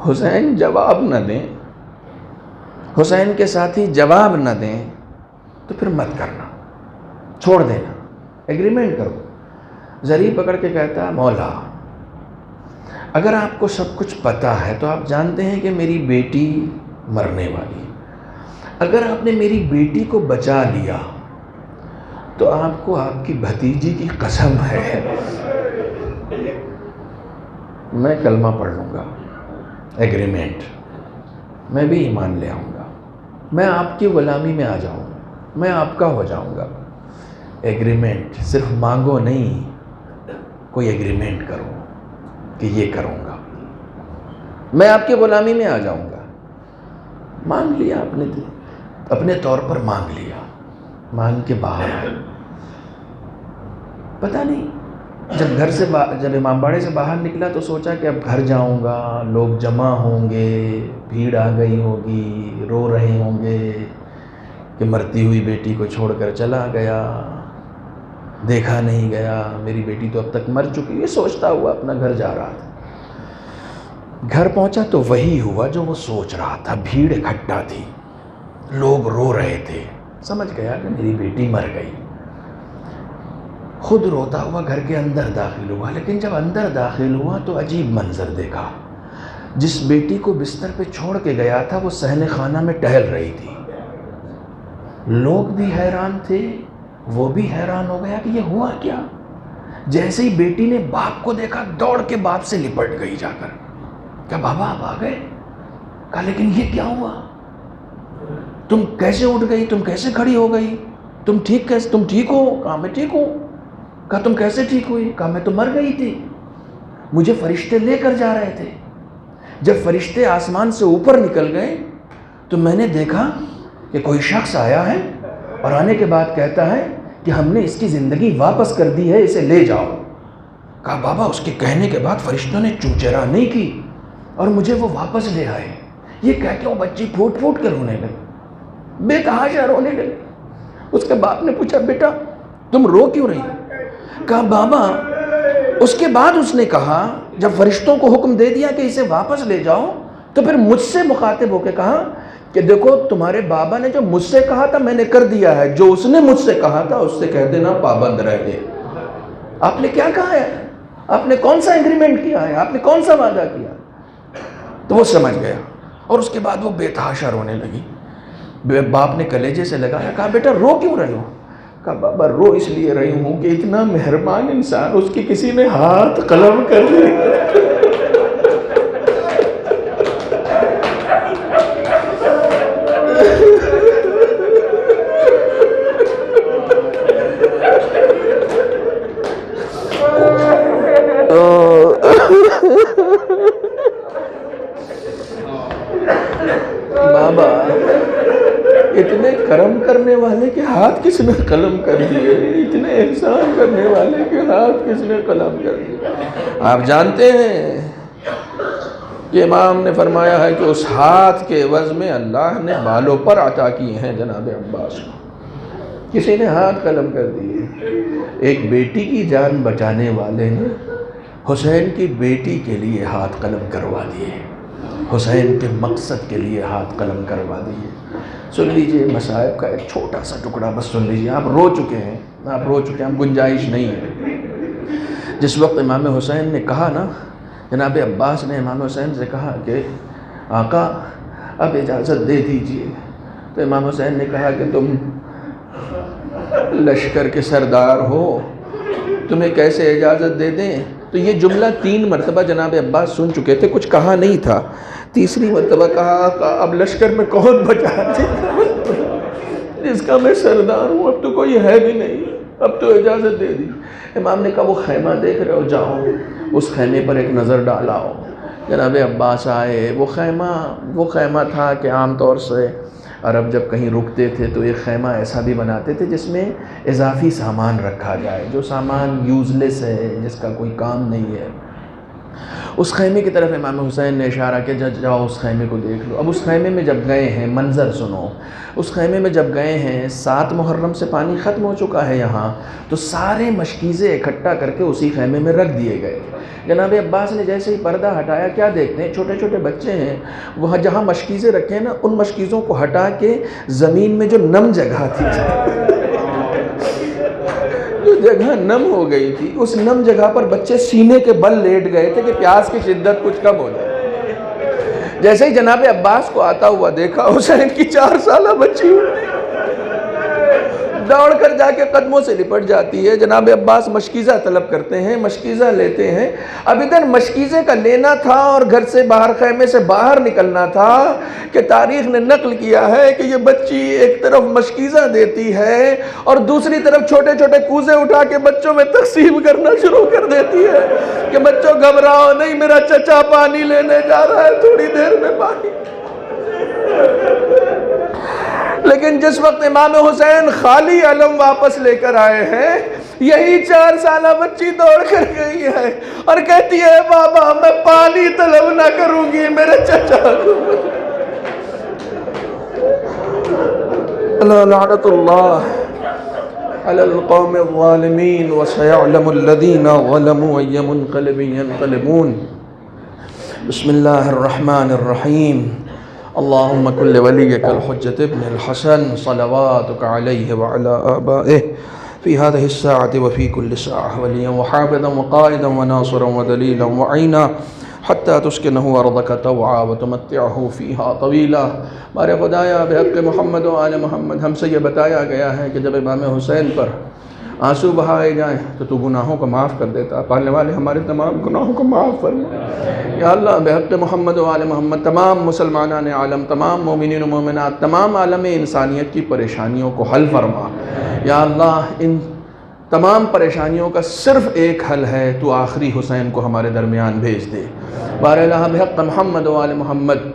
حسین جواب نہ دیں، حسین کے ساتھی جواب نہ دیں تو پھر مت کرنا، چھوڑ دینا، ایگریمنٹ کرو۔ زریح پکڑ کے کہتا مولا اگر آپ کو سب کچھ پتہ ہے تو آپ جانتے ہیں کہ میری بیٹی مرنے والی ہے، اگر آپ نے میری بیٹی کو بچا لیا تو آپ کو آپ کی بھتیجی کی قسم ہے میں کلمہ پڑھ لوں گا، ایگریمنٹ، میں بھی ایمان لے آؤں گا، میں آپ کی غلامی میں آ جاؤں گا، میں آپ کا ہو جاؤں گا۔ ایگریمنٹ، صرف مانگو نہیں، کوئی ایگریمنٹ کرو کہ یہ کروں گا، میں آپ کی غلامی میں آ جاؤں گا۔ مانگ لیا اپنے طور پر، مانگ لیا، مانگ کے باہر آئے۔ پتہ نہیں جب امام باڑے سے باہر نکلا تو سوچا کہ اب گھر جاؤں گا، لوگ جمع ہوں گے، بھیڑ آ گئی ہوگی، رو رہے ہوں گے کہ مرتی ہوئی بیٹی کو چھوڑ کر چلا گیا، دیکھا نہیں گیا، میری بیٹی تو اب تک مر چکی، یہ سوچتا ہوا اپنا گھر جا رہا تھا۔ گھر پہنچا تو وہی ہوا جو وہ سوچ رہا تھا، بھیڑ اکٹھا تھی، لوگ رو رہے تھے، سمجھ گیا کہ میری بیٹی مر گئی۔ خود روتا ہوا گھر کے اندر داخل ہوا، لیکن جب اندر داخل ہوا تو عجیب منظر دیکھا۔ جس بیٹی کو بستر پہ چھوڑ کے گیا تھا وہ صحن خانہ میں ٹہل رہی تھی۔ لوگ بھی حیران تھے، وہ بھی حیران ہو گیا کہ یہ ہوا کیا۔ جیسے ہی بیٹی نے باپ کو دیکھا دوڑ کے باپ سے لپٹ گئی جا کر، کہا بابا آپ آ گئے؟ کہا لیکن یہ کیا ہوا، تم کیسے اٹھ گئی، تم کیسے کھڑی ہو گئی، تم ٹھیک ہو؟ کہا میں ٹھیک ہوں۔ کہا تم کیسے ٹھیک ہوئی؟ کہا میں تو مر گئی تھی، مجھے فرشتے لے کر جا رہے تھے، جب فرشتے آسمان سے اوپر نکل گئے تو میں نے دیکھا کہ کوئی شخص آیا ہے اور آنے کے بعد کہتا ہے کہ ہم نے اس کی زندگی واپس کر دی ہے، اسے لے جاؤ۔ کہا بابا اس کے کہنے کے بعد فرشتوں نے چوچرا نہیں کی اور مجھے وہ واپس لے آئے۔ یہ کہہ کے وہ بچی پھوٹ پھوٹ کر رونے لگی، بے تحاشا رونے لگی۔ اس کے باپ نے پوچھا بیٹا تم رو کیوں رہی؟ کہا بابا اس کے بعد اس نے کہا جب فرشتوں کو حکم دے دیا کہ اسے واپس لے جاؤ تو پھر مجھ سے مخاطب ہو کے کہا کہ دیکھو تمہارے بابا نے جو مجھ سے کہا تھا میں نے کر دیا ہے، جو اس نے مجھ سے کہا تھا اس سے کہہ دینا پابند رہے۔ آپ نے کیا کہا ہے، آپ نے کون سا ایگریمنٹ کیا ہے، آپ نے کون سا وعدہ کیا؟ تو وہ سمجھ گیا اور اس کے بعد وہ بے تحاشا رونے لگی۔ باپ نے کلیجے سے لگایا، کہا بیٹا رو کیوں رہے ہو؟ کہا بابا رو اس لیے رہی ہوں کہ اتنا مہربان انسان اس کی کسی نے ہاتھ قلم کر دیا۔ بابا اتنے کرم کرنے والے کے ہاتھ کس نے قلم کر دیے، اتنے احسان کرنے والے کے ہاتھ کس نے قلم کر دیے؟ آپ جانتے ہیں یہ امام نے فرمایا ہے کہ اس ہاتھ کے عوض میں اللہ نے بالوں پر عطا کیے ہیں جناب عباس کو. کسی نے ہاتھ قلم کر دیے. ایک بیٹی کی جان بچانے والے نے حسین کی بیٹی کے لیے ہاتھ قلم کروا دیے, حسین کے مقصد کے لیے ہاتھ قلم کروا دیے. سن لیجئے مصائب کا ایک چھوٹا سا ٹکڑا, بس سن لیجئے. آپ رو چکے ہیں, اب گنجائش نہیں ہے. جس وقت امام حسین نے کہا نا, جناب عباس نے امام حسین سے کہا کہ آقا اب اجازت دے دیجئے, تو امام حسین نے کہا کہ تم لشکر کے سردار ہو, تمہیں کیسے اجازت دے دیں. تو یہ جملہ 3 مرتبہ جناب عباس سن چکے تھے, کچھ کہا نہیں تھا. تیسری مرتبہ کہا آقا اب لشکر میں کون بچا جس کا میں سردار ہوں, اب تو کوئی ہے بھی نہیں, اب تو اجازت دے دی. امام نے کہا وہ خیمہ دیکھ رہے ہو, جاؤ اس خیمے پر ایک نظر ڈالاؤ. جناب عباس آئے. وہ خیمہ تھا کہ عام طور سے عرب جب کہیں رکتے تھے تو ایک خیمہ ایسا بھی بناتے تھے جس میں اضافی سامان رکھا جائے, جو سامان یوز لیس ہے, جس کا کوئی کام نہیں ہے. اس خیمے کی طرف امام حسین نے اشارہ کیا, جاؤ اس خیمے کو دیکھ لو. اب اس خیمے میں جب گئے ہیں, منظر سنو, اس خیمے میں جب گئے ہیں 7 محرم سے پانی ختم ہو چکا ہے یہاں, تو سارے مشکیزیں اکٹھا کر کے اسی خیمے میں رکھ دیے گئے. جناب عباس نے جیسے ہی پردہ ہٹایا, کیا دیکھتے ہیں چھوٹے چھوٹے بچے ہیں, وہاں جہاں مشکیزیں رکھے ہیں نا, ان مشکیزوں کو ہٹا کے زمین میں جو نم جگہ تھی, جو جگہ نم ہو گئی تھی, اس نم جگہ پر بچے سینے کے بل لیٹ گئے تھے کہ پیاس کی شدت کچھ کم ہو جائے. جیسے ہی جناب عباس کو آتا ہوا دیکھا, حسین کی 4 سالہ بچی دوڑ کر جا کے قدموں سے لپٹ جاتی ہے. جناب عباس مشکیزہ طلب کرتے ہیں, مشکیزہ لیتے ہیں. اب ادھر مشکیزے کا لینا تھا اور گھر سے باہر, خیمے سے باہر نکلنا تھا, کہ تاریخ نے نقل کیا ہے کہ یہ بچی ایک طرف مشکیزہ دیتی ہے اور دوسری طرف چھوٹے چھوٹے کوزے اٹھا کے بچوں میں تقسیم کرنا شروع کر دیتی ہے کہ بچوں گھبراؤ نہیں, میرا چچا پانی لینے جا رہا ہے, تھوڑی دیر میں پانی. لیکن جس وقت امام حسین خالی علم واپس لے کر آئے ہیں, یہی 4 سالہ بچی دوڑ کر گئی ہے اور کہتی ہے بابا میں پانی طلب نہ کروں گی, میرے چچا کو. لعنت اللہ علی القوم الظالمین وسيعلم الذین ظلموا أي منقلب ينقلبون. بسم اللہ الرحمن الرحیم. اللهم كل وليك الحجة ابن الحسن صلواتك عليه وعلى آبائه في هذه الساعة وفي كل ساعة, وليا وحافظا وقائدا وناصرا ودليلا وعينا, حتى تسكنه أرضك طوعا وتمتعه فيها طويلا. بارے خدایا بحق محمد و آل محمد, ہم سے یہ بتایا گیا ہے کہ جب امام حسین پر آنسو بہائے جائیں تو تو گناہوں کو معاف کر دیتا. پالنے والے ہمارے تمام گناہوں کو معاف فرما یا اللہ. بحق محمد و آل محمد تمام مسلمانان عالم, تمام مومنین و مومنات, تمام عالم انسانیت کی پریشانیوں کو حل فرما یا اللہ. ان تمام پریشانیوں کا صرف ایک حل ہے, تو آخری حسین کو ہمارے درمیان بھیج دے. بارہ بحق محمد و آل محمد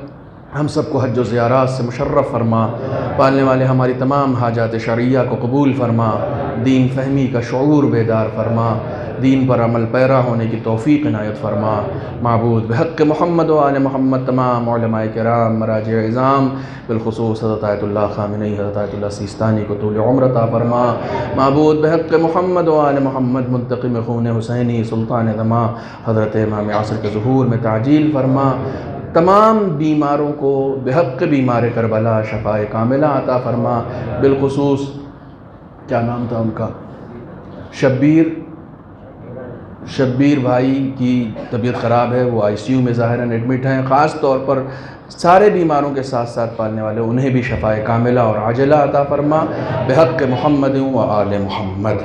ہم سب کو حج و زیارات سے مشرف فرما. پالنے والے ہماری تمام حاجات شرعیہ کو قبول فرما. دین فہمی کا شعور بیدار فرما. دین پر عمل پیرا ہونے کی توفیق عنایت فرما. معبود بحق محمد و آل محمد تمام علماء کرام, مراجع عظام, بالخصوص حضرت آیت اللہ خامنئی, حضرت آیت اللہ سیستانی کو طول عمر عطا فرما. معبود بحق محمد و آل محمد منتقم خون حسینی سلطان زماں حضرت امام عصر کے ظہور میں تعجیل فرما. تمام بیماروں کو بحق بیمار کربلا شفائے کاملہ عطا فرما. بالخصوص کیا نام تھا ان کا, شبیر بھائی کی طبیعت خراب ہے, وہ ICU میں ظاہراً ایڈمٹ ہیں. خاص طور پر سارے بیماروں کے ساتھ ساتھ پالنے والے, انہیں بھی شفائے کاملہ اور عاجلہ عطا فرما. بحق محمد و آل محمد.